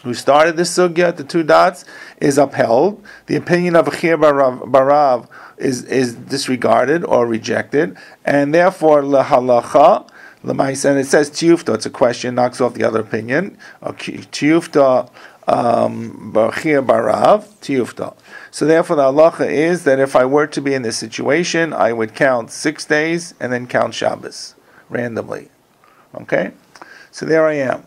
who started this sugya, the 2 dots, is upheld. The opinion of Achir Barav is disregarded or rejected, and therefore lahalacha, and it says tiyufta. It's a question, knocks off the other opinion. Tiyufta Achir Barav tiyufta. So therefore, the halacha is that if I were to be in this situation, I would count 6 days and then count Shabbos randomly. Okay, so there I am.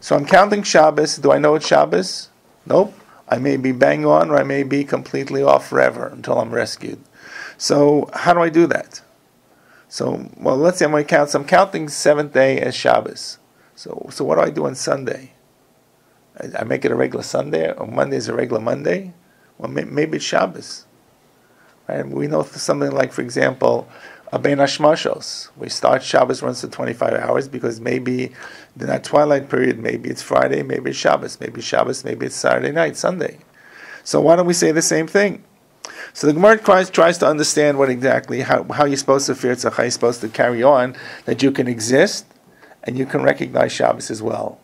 So I'm counting Shabbos. Do I know it's Shabbos? Nope. I may be bang on, or I may be completely off forever until I'm rescued. So how do I do that? So, well, let's say I'm going to count. So I'm counting 7th day as Shabbos. So what do I do on Sunday? I make it a regular Sunday, or Monday is a regular Monday? Well, maybe it's Shabbos. Right? We know something like, for example, Ben Hashmashos. We start Shabbos runs to 25 hours because maybe in that twilight period, maybe it's Friday, maybe it's Shabbos, maybe it's Saturday night, Sunday. So why don't we say the same thing? So the Gemara tries to understand what exactly, how you're supposed to fear tzach, how you're supposed to carry on, that you can exist and you can recognize Shabbos as well.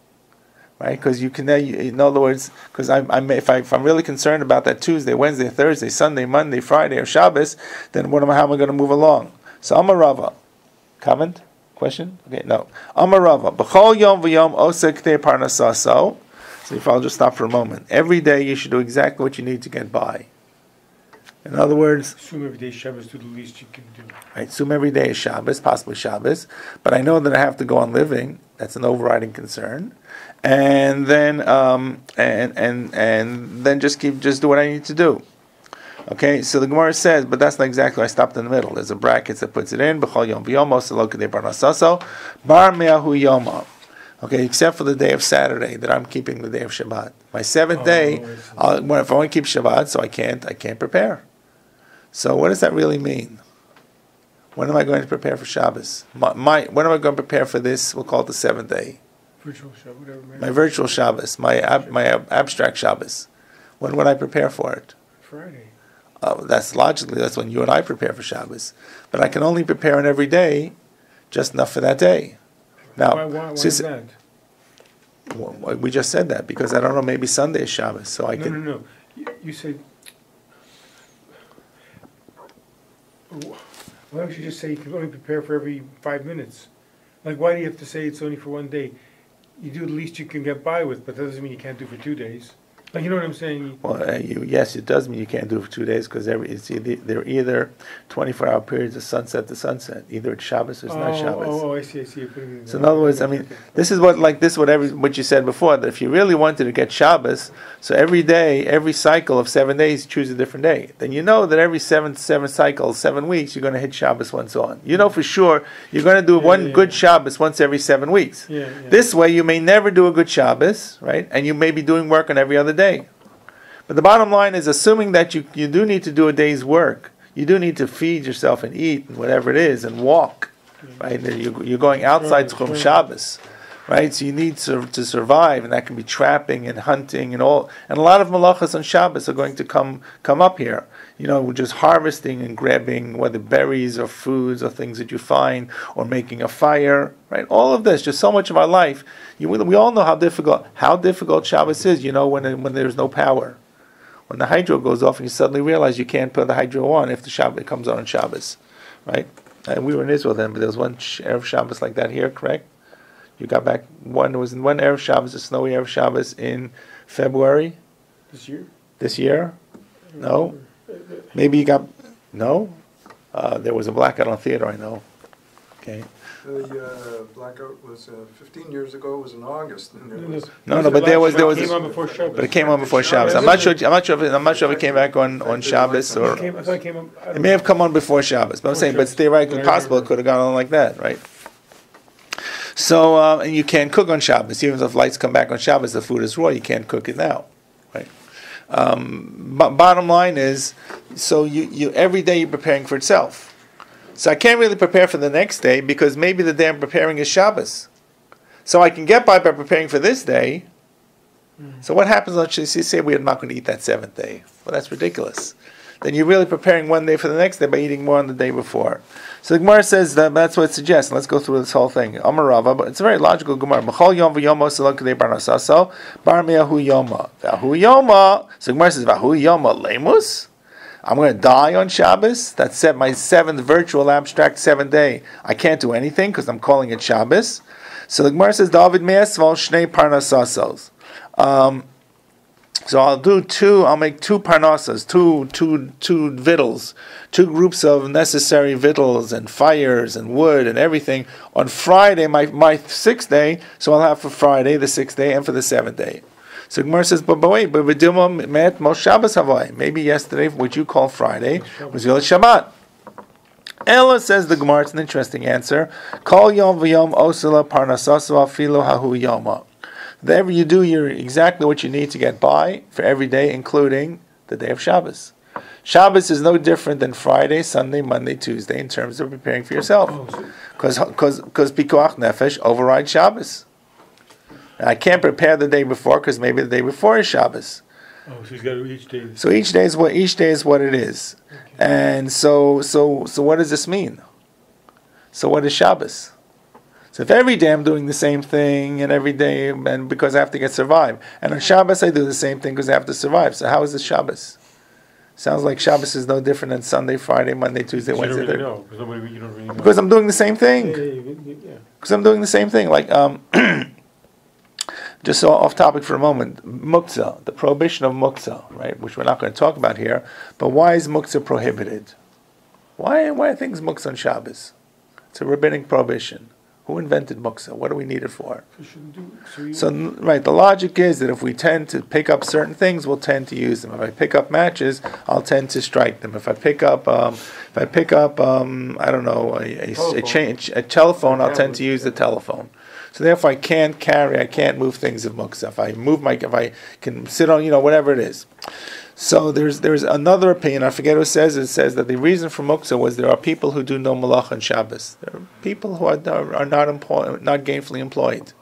Right? Because you can, in other words, because if I'm really concerned about that Tuesday, Wednesday, Thursday, Sunday, Monday, Friday, or Shabbos, then how am I going to move along? So Amar Rava. Comment? Question? Okay, no. Amar Rava. B'chol yom v'yom osek te parnasaso. So if I'll just stop for a moment. Every day you should do exactly what you need to get by. In other words, assume every day is Shabbos, do the least you can do. Right, assume every day is Shabbos, possibly Shabbos, but I know that I have to go on living. That's an overriding concern. And then and then just do what I need to do. Okay, so the Gemara says, but that's not exactly why I stopped in the middle. There's a bracket that puts it in. B'chol yom v'yom oselo kedei parnasaso bar me'ahu yoma. Okay, except for the day of Saturday that I'm keeping the day of Shabbat. My 7th day, if I want to keep Shabbat, so I can't prepare. So what does that really mean? When am I going to prepare for Shabbos? When am I going to prepare for this? We'll call it the 7th day. Virtual Shabbos, whatever. My virtual Shabbos, my abstract Shabbos. When would I prepare for it? Friday. That's when you and I prepare for Shabbos. But I can only prepare on every day, just enough for that day. Now, why is that? We just said that because I don't know. Maybe Sunday is Shabbos, so I can. No. You said. Why don't you just say you can only prepare for every 5 minutes? Like, why do you have to say it's only for 1 day? You do the least you can get by with, but that doesn't mean you can't do for 2 days. Like, you know what I'm saying? Well, yes, it does mean you can't do it for 2 days because they're either 24-hour periods of sunset to sunset. Either it's Shabbos or it's not Shabbos. Oh, I see. So in other words, I mean, this is what you said before, that if you really wanted to get Shabbos, so every day, every cycle of 7 days, choose a different day. Then you know that every seven cycles, 7 weeks, you're going to hit Shabbos once on. You know for sure you're going to do one good Shabbos once every 7 weeks. This way, you may never do a good Shabbos, right? And you may be doing work on every other day. But the bottom line is, assuming that you do need to do a day's work, you do need to feed yourself and eat and whatever it is and walk, right? You're going outside Tchum Shabbos, right? So you need to survive, and that can be trapping and hunting and all. And a lot of malachas on Shabbos are going to come up here. You know, just harvesting and grabbing whether berries or foods or things that you find, or making a fire, right? All of this, just so much of our life. We all know how difficult Shabbos is. You know, when there's no power, when the hydro goes off, and you suddenly realize you can't put the hydro on if it comes on Shabbos, right? And we were in Israel then, but there was one Erev Shabbos like that here, correct? You got back one Erev Shabbos, a snowy Erev Shabbos in February. This year? No. Maybe you got no. There was a blackout on theater, I know. Okay. The blackout was 15 years ago. It was in August. No, but there was. It came on before Shabbos. But it came on before Shabbos. I'm not sure if it came back on Shabbos or. It may have come on before Shabbos. But I'm saying, but it's theoretically possible it could have gone on like that, right? So, and you can't cook on Shabbos. Even if lights come back on Shabbos, the food is raw, you can't cook it now. Right? But bottom line is, so you every day you're preparing for itself. So I can't really prepare for the next day because maybe the day I'm preparing is Shabbos. So I can get by preparing for this day. So what happens, let's say we're not going to eat that seventh day. Well, that's ridiculous. Then you're really preparing one day for the next day by eating more on the day before. So the Gemara says that's what it suggests. Let's go through this whole thing. Amar Rava, but it's a very logical Gemara. B'chol yom v'yomo selok kedei parnasaso, bar me'ahu yoma. V'ahu yoma. So the Gemara says, v'ahu yoma lemus? I'm going to die on Shabbos? That's my seventh virtual abstract 7th day. I can't do anything because I'm calling it Shabbos. So the Gemara says, David me'esval shnei parnasasos. So I'll make two parnasas, two victuals, two groups of necessary victuals and fires and wood and everything on Friday, my 6th day, so I'll have for Friday, the 6th day, and for the 7th day. So Gemara says, but wait, maybe yesterday, what you call Friday, was Yom Shabbat. Ella says the Gemara, it's an interesting answer. Kol yom v'yom osela parnasasu afilo hahu yoma. Whatever you do, you're exactly what you need to get by for every day, including the day of Shabbos. Shabbos is no different than Friday, Sunday, Monday, Tuesday in terms of preparing for yourself. Because pikuach nefesh overrides Shabbos. And I can't prepare the day before because maybe the day before is Shabbos. Oh, so he's got to each day. So each day is what it is. Okay. And so what does this mean? So what is Shabbos? So if every day I'm doing the same thing, and every day, and because I have to survive, and on Shabbos I do the same thing because I have to survive. So how is this Shabbos? Sounds like Shabbos is no different than Sunday, Friday, Monday, Tuesday, Wednesday. You don't really know, because you don't really know. Because I'm doing the same thing. Yeah. Because I'm doing the same thing. Like just so off topic for a moment, muktzah, the prohibition of muktzah, right? Which we're not going to talk about here. But why is muktzah prohibited? Why are things muktzah on Shabbos? It's a rabbinic prohibition. Who invented muktzah? What do we need it for? So, right, the logic is that if we tend to pick up certain things, we'll tend to use them. If I pick up matches, I'll tend to strike them. If I pick up, I don't know, a telephone, I'll tend to use the telephone. So therefore, I can't move things of muktzah. If I can sit on, whatever it is. So there's another opinion. I forget who says it. It says that the reason for muktzah was there are people who do no malach on Shabbos. There are people who are not gainfully employed,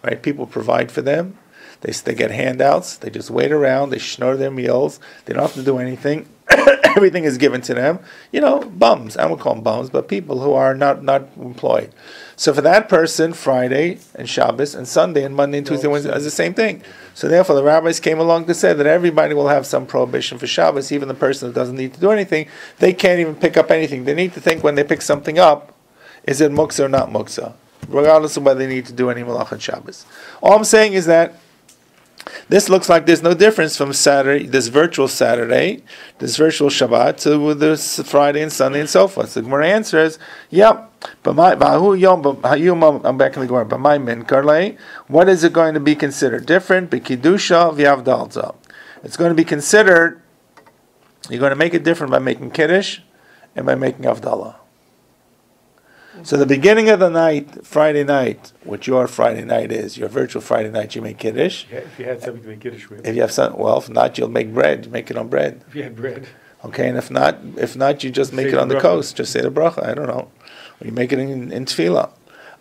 right? People provide for them. They get handouts. They just wait around. They schnorr their meals. They don't have to do anything. Everything is given to them. Bums. I won't call them bums, but people who are not employed. So for that person, Friday and Shabbos and Sunday and Monday and Tuesday and Wednesday is the same thing. So therefore the rabbis came along to say that everybody will have some prohibition for Shabbos, even the person who doesn't need to do anything. They can't even pick up anything. They need to think when they pick something up, is it muktzah or not muktzah? Regardless of whether they need to do any malach on Shabbos. All I'm saying is that this looks like there's no difference from Saturday, this virtual Saturday, this virtual Shabbat, to this Friday and Sunday and so forth. So the Gemara answers, yep. I'm back in the Gemara. But my min what is it going to be considered different? B'kiddusha v'avdalza. It's going to be considered. You're going to make it different by making kiddush and by making avdallah. So the beginning of the night, Friday night, what your Friday night is, your virtual Friday night, you make kiddush. Yeah, if you had something to make kiddush with. If you have something, if not, you'll make bread. You make it on bread. If you had bread. Okay, and if not, you just make it on the coast. Just say the bracha. I don't know. Or you make it in tefillah.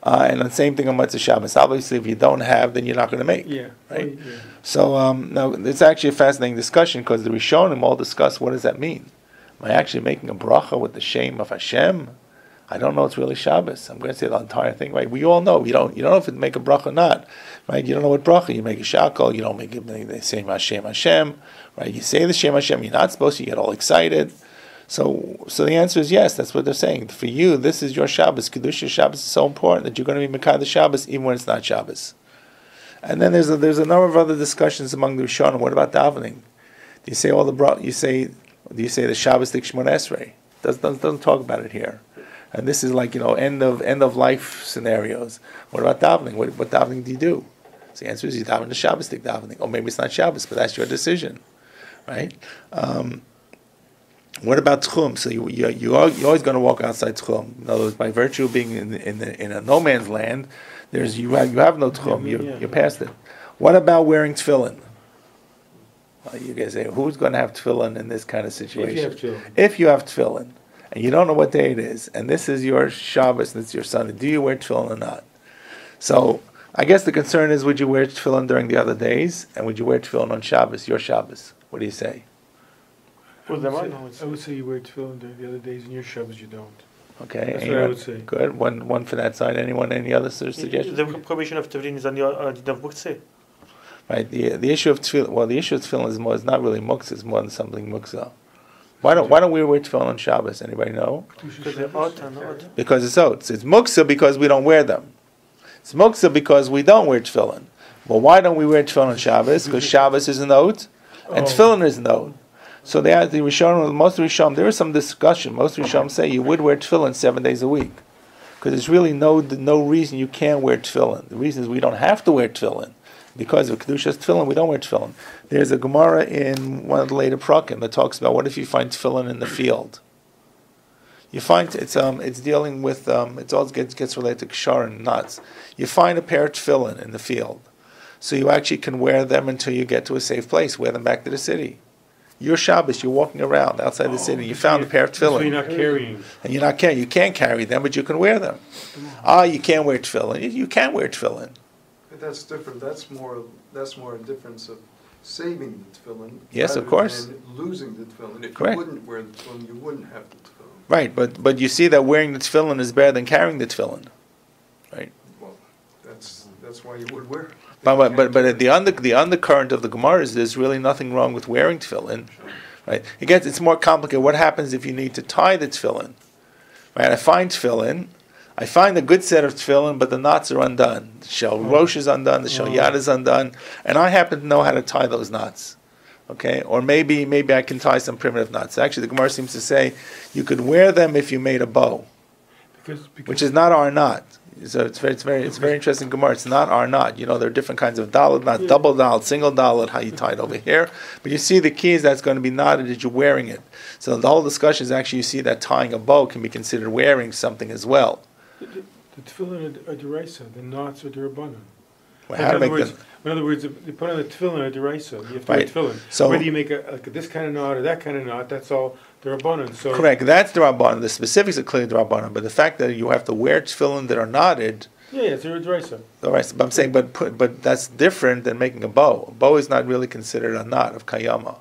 And the same thing on Motzei Shabbos. Obviously, if you don't have, then you're not going to make. Yeah. Right? Yeah. So now it's actually a fascinating discussion because the Rishonim all discuss what does that mean. Am I actually making a bracha with the shame of Hashem? I don't know it's really Shabbos. I'm going to say the entire thing, right? We all know. You don't know if it make a bracha or not, right? You don't know what bracha. You make a shakal. You don't make it. They say Hashem, Hashem, right? You say the Shem Hashem. You're not supposed to. You get all excited. So the answer is yes. That's what they're saying. For you, this is your Shabbos. Kedusha Shabbos is so important that you're going to be Mekad Shabbos even when it's not Shabbos. And then there's a number of other discussions among the Rishonim. What about davening? Do you say all the do you say the Shabbos shemoneh-esrei? Doesn't talk about it here. And this is like end of life scenarios. What about davening? What davening do you do? So the answer is you daven the Shabbos davening. Or maybe it's not Shabbos, but that's your decision, right? What about tchum? So you're always going to walk outside tchum. In other words, by virtue of being in a no man's land, you have no tchum. You're past it. What about wearing tefillin? You guys say, who's going to have tefillin in this kind of situation? If you have tefillin, and you don't know what day it is, and this is your Shabbos, and it's your Sunday, do you wear tefillin or not? So I guess the concern is, would you wear tefillin during the other days, and would you wear tefillin on Shabbos, your Shabbos? What do you say? I would say you wear tefillin during the other days, and your Shabbos you don't. Okay, That's what I would say. Good. One for that side. Anyone? Any other suggestions? The prohibition of tefillin is on your muktzeh. Right. The issue of tefillin. Well, the issue of tefillin is not really muktzah. It's more than something muktzah. Why don't we wear tefillin on Shabbos? Anybody know? Because they're odd and odd. Because it's oats. It's muktzah because we don't wear them. It's muktzah because we don't wear tefillin. Well, why don't we wear tefillin on Shabbos? Because Shabbos is an oat, and tefillin is an oat. So they had the Rishonim, most of the Rishonim, there is some discussion. Most of the Rishonim say you would wear tefillin 7 days a week. Because there's really no reason you can't wear tefillin. The reason is we don't have to wear tefillin. Because of Kedusha's tefillin, we don't wear tefillin. There's a Gemara in one of the later Prakim that talks about what if you find tefillin in the field. You find it's dealing with it all gets related to kshar and nuts. You find a pair of tefillin in the field, so you actually can wear them until you get to a safe place. Wear them back to the city. Your Shabbos, you're walking around outside the city. You found a pair of tefillin. So you're not carrying. And you're not carrying. You can't carry them, but you can wear them. You can't wear tefillin. You can wear tefillin. But that's different. That's more a difference of saving the tefillin. Yes, of course. And losing the tefillin. If Correct. you wouldn't wear the tefillin, you wouldn't have the tefillin. Right, but you see that wearing the tefillin is better than carrying the tefillin. Right. Well, that's why you would wear it. But the undercurrent of the Gemara is there's really nothing wrong with wearing tefillin, right? It's more complicated. What happens if you need to tie the tefillin? Right? I find tefillin, I find a good set of tefillin, but the knots are undone. The shel rosh is undone, the shel yad is undone, and I happen to know how to tie those knots. Okay, or maybe I can tie some primitive knots. Actually, the Gemara seems to say you could wear them if you made a bow, which is not our knot. So it's very interesting Gemara. It's not our knot. There are different kinds of dalet knot, double dalet, single dalet, how you tie it over here. But you see the key is that's going to be knotted as you're wearing it. So the whole discussion is actually you see that tying a bow can be considered wearing something as well. The tefillin are deraisa, the knots are derabbanan. Well, in other words, you put on the tefillin are deraisa. You have to Right. wear tefillin. So- whether you make this kind of knot or that kind of knot, that's all derabbanan. So Correct. That's the Rabbanan. The specifics are clearly the Rabbanan, but the fact that you have to wear tefillin that are knotted. yeah, it's a deraisa. All right, but I'm saying, but that's different than making a bow. A bow is not really considered a knot of kayama.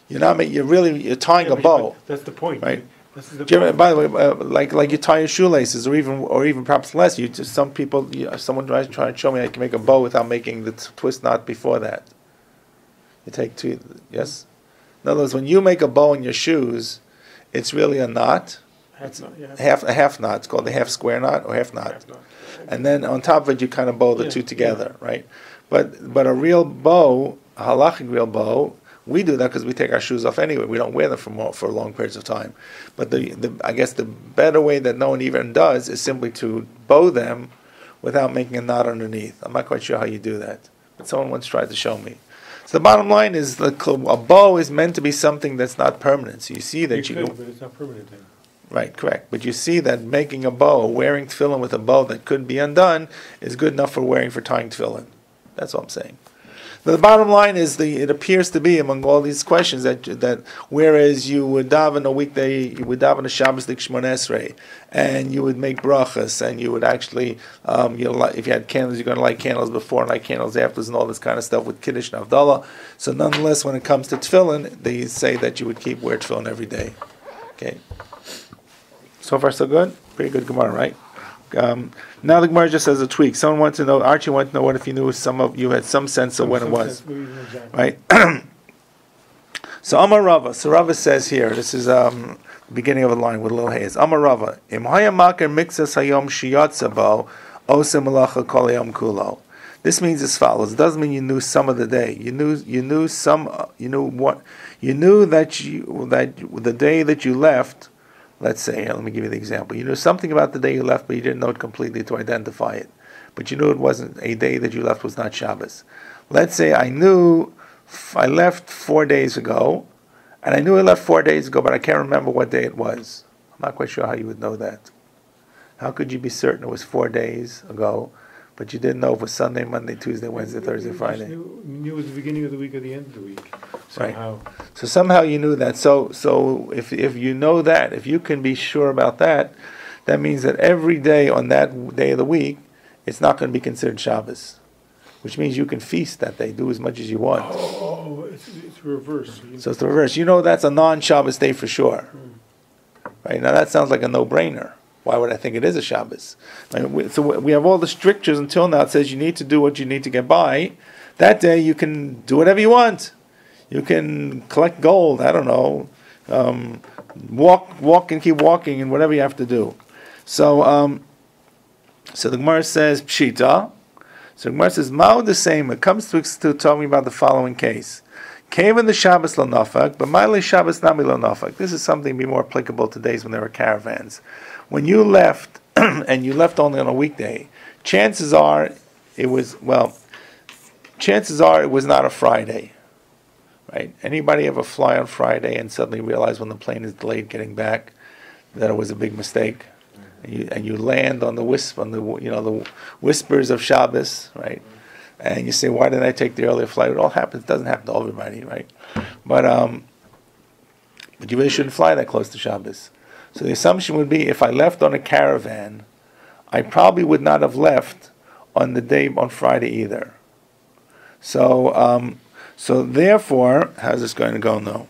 You're tying a bow. That's the point, Right. This is the Do you ever, point. by the way, like you tie your shoelaces, or even perhaps less. Someone tries to show me I can make a bow without making the twist knot before that. You take two. Yes. In other words, when you make a bow in your shoes, it's really a knot. A half knot. It's called the half square knot or half knot. And then on top of it, you kind of bow the two together, right? But a real bow, a halachic real bow, we do that because we take our shoes off anyway. We don't wear them for long periods of time. But I guess the better way that no one even does is simply to bow them without making a knot underneath. I'm not quite sure how you do that, but someone once tried to show me. So the bottom line is a bow is meant to be something that's not permanent. So you see that But it's not permanent then. Right, correct. But you see that making a bow, wearing tefillin with a bow that could be undone, is good enough for tying tefillin. That's all I'm saying. But the bottom line is it appears to be among all these questions that whereas you would daven a weekday, you would daven a Shabbos like shemoneh-esrei, and you would make brachas, and you would actually, if you had candles, you're going to light candles before and light candles afterwards, and all this kind of stuff with Kiddush and Havdalah. So nonetheless, when it comes to tefillin, they say that you would wear tefillin every day. Okay. So far, so good? Pretty good Gemara, right? Now the Gemara just has a tweak. Someone wants to know, Archie wanted to know what if you knew you had some sense of when it was. Right? So Amar Rava. So Rava says here, this is the beginning of a line with a little haze. Amar Rava. Im haya makar mixas hayom shiyatzabo ose malacha kol hayom kulo. This means as follows. It doesn't mean you knew some of the day. You knew that the day that you left. Let's say, let me give you the example. You knew something about the day you left, but you didn't know it completely to identify it. But you knew it wasn't a day that you left was not Shabbos. Let's say I knew I left 4 days ago, And I knew I left 4 days ago, but I can't remember what day it was. I'm not quite sure how you would know that. How could you be certain it was 4 days ago, but you didn't know if it was Sunday, Monday, Tuesday, Wednesday, Thursday, Friday? You knew it was the beginning of the week or the end of the week. Somehow. Right. So somehow you knew that. So if you know that, if you can be sure about that, that means that every day on that day of the week, it's not going to be considered Shabbos, which means you can feast that day, do as much as you want. Oh, it's reverse. So it's the reverse. You know that's a non-Shabbos day for sure. Right? Now that sounds like a no-brainer. Why would I think it is a Shabbos? So we have all the strictures until now. It says you need to do what you need to get by. That day you can do whatever you want. You can collect gold. I don't know. Walk and keep walking and whatever you have to do. So the Gemara says Pshita. So the Gemara says Mao the same. It comes to talking about the following case. Came in the Shabbos lo nafak, but Ma'ale Shabbos nami lo nafak. This is something be more applicable to days when there were caravans. When you left, and you left only on a weekday, chances are it was not a Friday, right? Anybody ever fly on Friday and suddenly realize when the plane is delayed getting back that it was a big mistake, and you land on the the whispers of Shabbos, right? And you say, why didn't I take the earlier flight? It all happens. It doesn't happen to everybody, right? But you really shouldn't fly that close to Shabbos. So the assumption would be, if I left on a caravan, I probably would not have left on the day on Friday either. So therefore, how's this going to go now?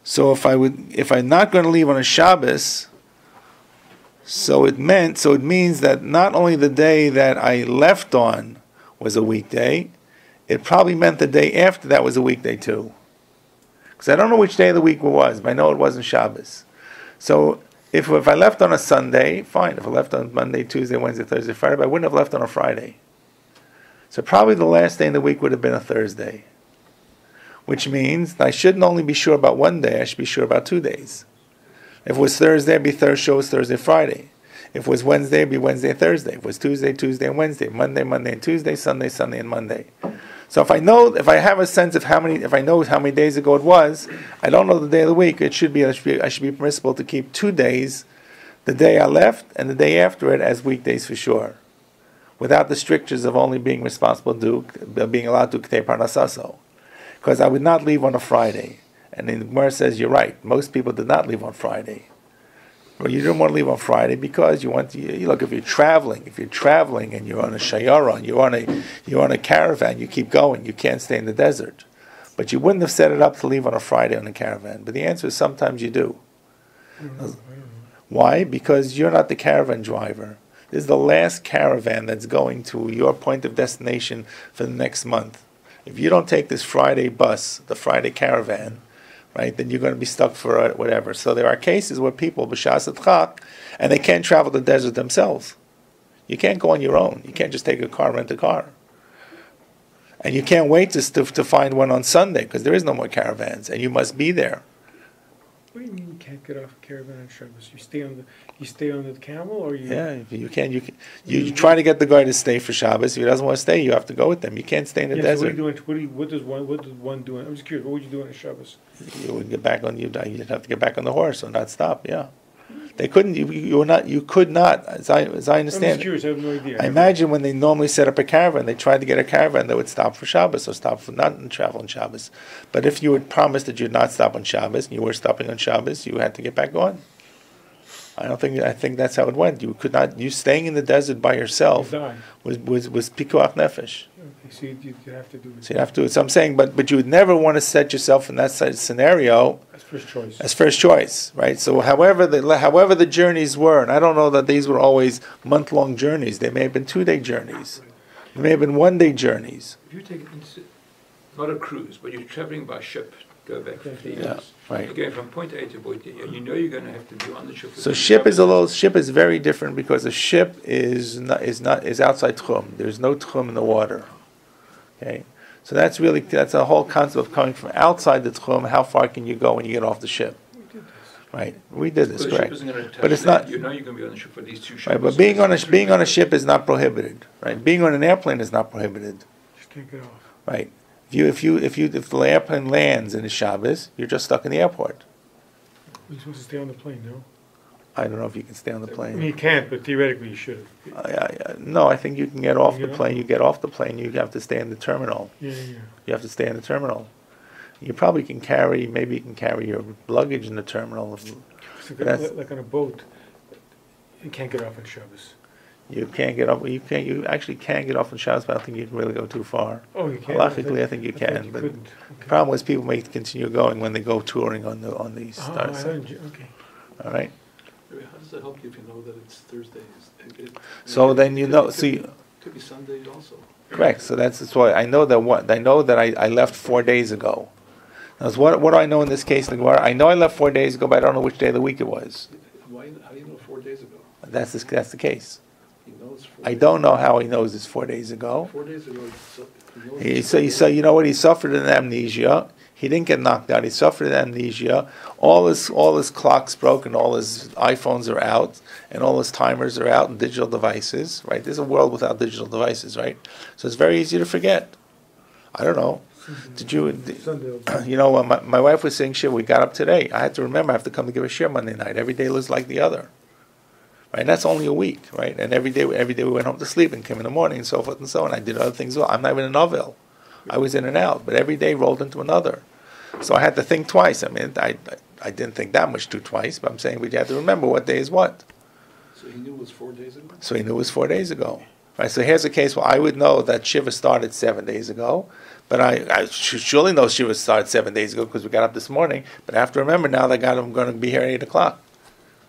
So if I'm not going to leave on a Shabbos, so it means that not only the day that I left on was a weekday, it probably meant the day after that was a weekday too. Because I don't know which day of the week it was, but I know it wasn't Shabbos. So if I left on a Sunday, fine. If I left on Monday, Tuesday, Wednesday, Thursday, Friday, but I wouldn't have left on a Friday. So probably the last day in the week would have been a Thursday. Which means I shouldn't only be sure about one day, I should be sure about 2 days. If it was Thursday, it'd be Thursday, Friday. If it was Wednesday, it'd be Wednesday, Thursday. If it was Tuesday, and Wednesday. Monday, and Tuesday. Sunday, and Monday. So if I have a sense of if I know how many days ago it was, I don't know the day of the week. I should be permissible to keep 2 days, the day I left and the day after it, as weekdays for sure, without the strictures of only being responsible being allowed to Ktei Parnasaso, because I would not leave on a Friday. And then the Gemara says you're right. Most people did not leave on Friday. Well, you didn't want to leave on Friday because you want to. Look, if you're traveling and you're on a shayara, you're on a caravan, you keep going. You can't stay in the desert. But you wouldn't have set it up to leave on a Friday on a caravan. But the answer is sometimes you do. I don't know. Why? Because you're not the caravan driver. This is the last caravan that's going to your point of destination for the next month. If you don't take this Friday bus, the Friday caravan, right, then you're going to be stuck for whatever. So there are cases where people b'shas chak, and they can't travel the desert themselves. You can't go on your own. You can't just take a car, rent a car. And you can't wait to find one on Sunday because there is no more caravans, and you must be there. What do you mean you can't get off a caravan on Shabbos? You stay on the camel, or you? Yeah, you can. You try to get the guy to stay for Shabbos. If he doesn't want to stay, you have to go with them. You can't stay in the desert. So what does one do? I'm just curious. What would you do on a Shabbos? You would get back on. You'd have to get back on the horse or not stop. Yeah, they couldn't. You could not. As I understand. I'm just curious. I have no idea. I imagine when they normally set up a caravan, they tried to get a caravan that would stop for Shabbos or stop for not travel on Shabbos. But if you had promised that you'd not stop on Shabbos and you were stopping on Shabbos, you had to get back on. I think that's how it went. You could not. You staying in the desert by yourself was pikuach nefesh. Okay, so you have to do it. So you have to. So I'm saying, but you would never want to set yourself in that scenario as first choice. As first choice, right? So however the journeys were, and I don't know that these were always month-long journeys. They may have been 2-day journeys. They may have been 1-day journeys. If you take not a cruise, but you're traveling by ship, go back 50 years. Yeah, right. You're going from point A to point B, and you know you're going to have to be on the ship. So ship is very different because a ship is outside tchum. There's no tchum in the water. Okay, so that's a whole concept of coming from outside the tchum. How far can you go when you get off the ship? Right, we did this, correct. But it's not. You know you're going to be on the ship for these 2 ships. Right, but being on a ship is not prohibited. Right, being on an airplane is not prohibited. Just can't get off. Right. If the airplane lands in the Shabbos, you're just stuck in the airport. You're supposed to stay on the plane, no? I don't know if you can stay on the I mean, plane. you can't, but theoretically you should. No, I think you can get off the Yeah. plane. You get off the plane, you have to stay in the terminal. Yeah. You have to stay in the terminal. You probably can carry, maybe you can carry your luggage in the terminal. It's like on a boat. You can't get off on Shabbos. You can't get off. You actually can get off on Shabbos, but I don't think you can really go too far. Oh, you can't? Halachically, I think you can. You But couldn't. the problem is people may continue going when they go touring on these. Okay. All right. How does that help you if you know that it's Thursday? So then you know. See. Could be Sunday also. Correct. So that's why I know that I left 4 days ago. Now, what do I know in this case? I know I left 4 days ago, but I don't know which day of the week it was. How do you know 4 days ago? That's the case. He knows 4 I days don't know how he knows it's 4 days ago. 4 days ago, You know what? He suffered an amnesia. He didn't get knocked out. He suffered an amnesia. All his clocks broke, and all his iPhones are out, and all his timers are out, and digital devices. Right? There's a world without digital devices, right? So it's very easy to forget. I don't know. Did you? You know, when my wife was saying shit, we got up today. I had to remember I have to come to give a shir Monday night. Every day was like the other. Right? And that's only a week, right? And every day we went home to sleep and came in the morning and so forth and so on. I did other things well. I'm not even a novel. I was in and out, but every day rolled into another. So I had to think twice. I mean, I didn't think that much twice, but I'm saying we had to remember what day is what. So he knew it was 4 days ago? So he knew it was 4 days ago. Right? So here's a case where I would know that Shiva started 7 days ago, but I surely know Shiva started 7 days ago because we got up this morning, but I have to remember now that I'm going to be here at 8 o'clock.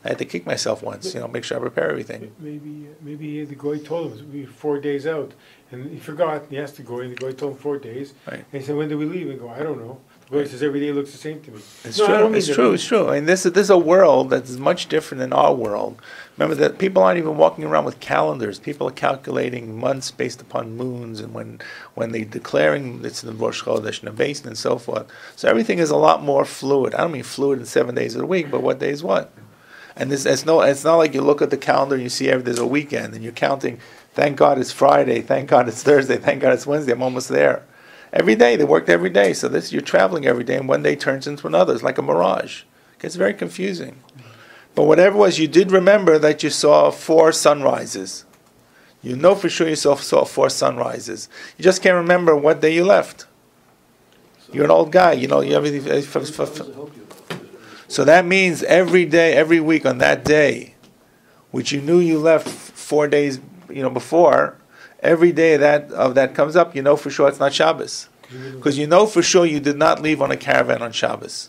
I had to kick myself once, make sure I prepare everything. Maybe the guy told him it was 4 days out, and he forgot. He has to go, and the guy told him 4 days. Right. And he said, "When do we leave?" And go, "I don't know." The guy says, "Every day looks the same to me." It's true. It's true. I mean, this is a world that's much different than our world. Remember that people aren't even walking around with calendars. People are calculating months based upon moons, and when they're declaring it's the Rosh Chodesh and the Beis and so forth. So everything is a lot more fluid. I don't mean fluid in 7 days of the week, but what day is what? And it's not like you look at the calendar and you see there's a weekend and you're counting, thank God it's Friday, thank God it's Thursday, thank God it's Wednesday, I'm almost there. Every day, they worked every day. So you're traveling every day, and one day turns into another. It's like a mirage. It gets very confusing. But whatever it was, you did remember that you saw 4 sunrises. You know for sure you saw 4 sunrises. You just can't remember what day you left. You're an old guy, you everything. So that means every day, every week on that day, which you knew you left 4 days, before, every day that comes up, you know for sure it's not Shabbos. Because you know for sure you did not leave on a caravan on Shabbos.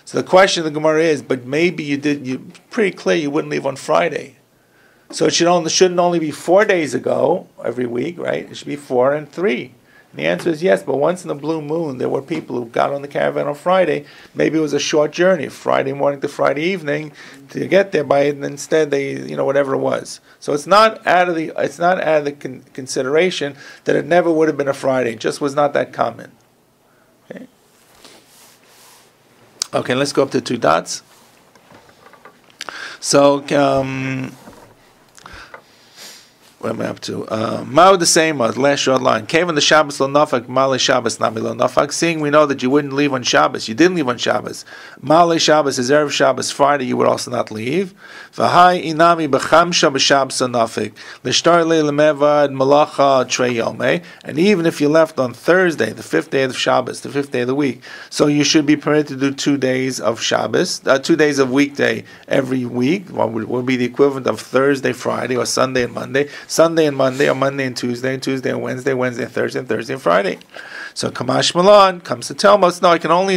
So the question of the Gemara is, but maybe you pretty clear you wouldn't leave on Friday. So it shouldn't only be 4 days ago every week, right? It should be 4 and 3. And the answer is yes, but once in a blue moon, there were people who got on the caravan on Friday. Maybe it was a short journey, Friday morning to Friday evening, to get there and instead they, whatever it was. So it's not out of the consideration that it never would have been a Friday. It just was not that common. Okay, let's go up to 2 dots. So, what am I up to? Mao the same last short line. Kevin the Shabbos lo nafak, Male Shabbos nami lo nafak. Seeing we know that you wouldn't leave on Shabbos. You didn't leave on Shabbos. Male Shabbos is Erev Shabbos, Friday you would also not leave. V'hai inami b'chamsha b'Shabbos lo nafik. L'shtar le lemevad malacha trei yomei. And even if you left on Thursday, the 5th day of Shabbos, the 5th day of the week, so you should be permitted to do 2 days of Shabbos, 2 days of weekday every week. What would be the equivalent of Thursday, Friday, or Sunday and Monday. Sunday and Monday, or Monday and Tuesday and Wednesday, Wednesday and Thursday and Friday. So Kamash Malan comes to tell us, no, I can only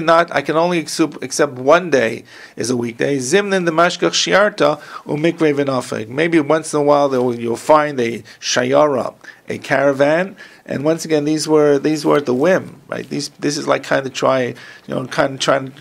accept 1 day is a weekday. Zimnin the mashkach shiarta umikvei v'nafeg. Maybe once in a while you'll find a shayara, a caravan, and once again these were at the whim, right? This is like trying to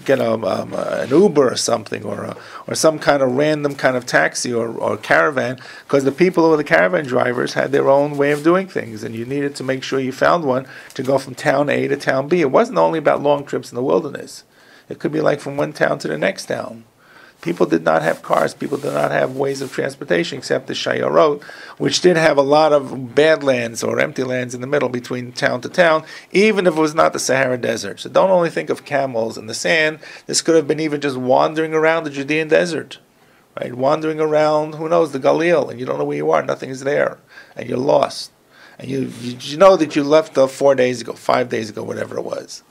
get an Uber or something, or some kind of random kind of taxi or caravan, because the people who were the caravan drivers had their own way of doing things, and you needed to make sure you found one to go from town A to town B. It wasn't only about long trips in the wilderness. It could be like from one town to the next town. People did not have cars. People did not have ways of transportation except the shayarot, which did have a lot of bad lands or empty lands in the middle between town to town, even if it was not the Sahara Desert. So don't only think of camels and the sand. This could have been even just wandering around the Judean desert, right? Wandering around, who knows, the Galil, and you don't know where you are. Nothing is there, and you're lost. And you know that you left 4 days ago, 5 days ago, whatever it was.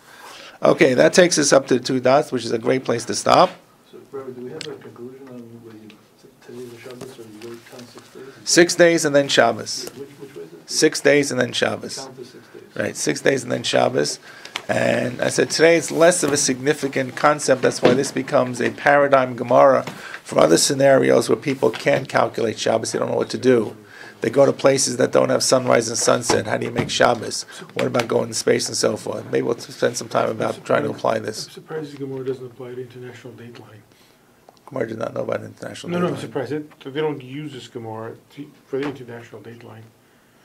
Okay, that takes us up to the 2 dots, which is a great place to stop. So, Rabbi, do we have a conclusion on whether today's the Shabbos or you wait count 6 days? 6 days and then Shabbos. Which way is it? 6 days and then Shabbos. Count to 6 days. Right, 6 days and then Shabbos. And I said today it's less of a significant concept. That's why this becomes a paradigm Gemara for other scenarios where people can't calculate Shabbos. They don't know what to do. They go to places that don't have sunrise and sunset. How do you make Shabbos? What about going to space and so forth? Maybe we'll spend some time about trying to apply this. I'm surprised the Gemara doesn't apply to international dateline. Gemara did not know about international No, I'm dateline. surprised they don't use this Gemara for the international dateline.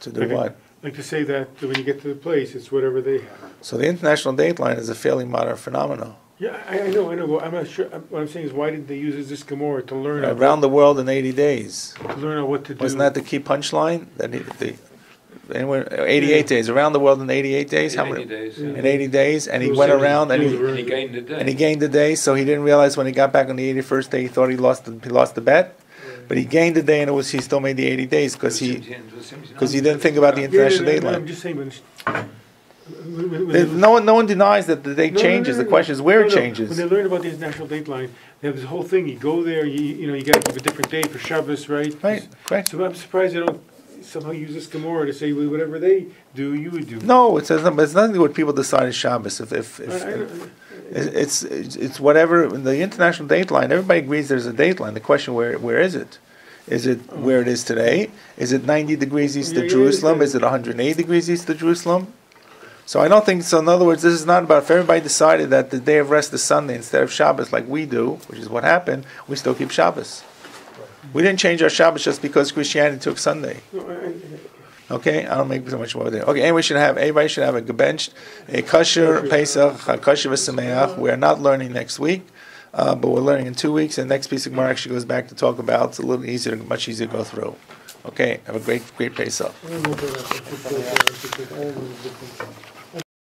To do what? Like to say that when you get to the place, it's whatever they have. So the international dateline is a fairly modern phenomenon. Yeah, I know, but I'm not sure. What I'm saying is, why didn't they use this Gemara to learn Around the world in 80 days. to learn what to do? Wasn't that the key punchline? That anywhere 88 days around the world in 88 days. How 80 many? days. In 80 days, and he went around and And he gained a day. he gained a day. So he didn't realize when he got back on the 81st day, he thought he lost the bet. But he gained a day, and he still made the 80 days because he didn't think about the international I'm dateline. just saying, No one denies that the date changes. The question is where it When changes. they learn about the international dateline, they have this whole thing. You go there, you got to give a different day for Shabbos, right? Right, correct. So I'm surprised they don't somehow use this Gemara to say, well, whatever they do, you would do. No, it says it's nothing to do with what people decide is Shabbos. It's whatever the international dateline. Everybody agrees there's a dateline. The question where is it? Is it where it is today? Is it 90 degrees east of Jerusalem? Is it 180 degrees east of Jerusalem? So I don't think so. In other words, this is not about if everybody decided that the day of rest is Sunday instead of Shabbos, like we do, which is what happened. We still keep Shabbos. We didn't change our Shabbos just because Christianity took Sunday. Okay, I don't make so much more there. Okay, everybody should have a gebenched, a kosher Pesach, a kosher v'sameach. We are not learning next week, but we're learning in 2 weeks. And the next piece of Gemara actually goes back to talk about. It's a little easier, much easier to go through. Okay, have a great Pesach. I don't know if I have to put all those different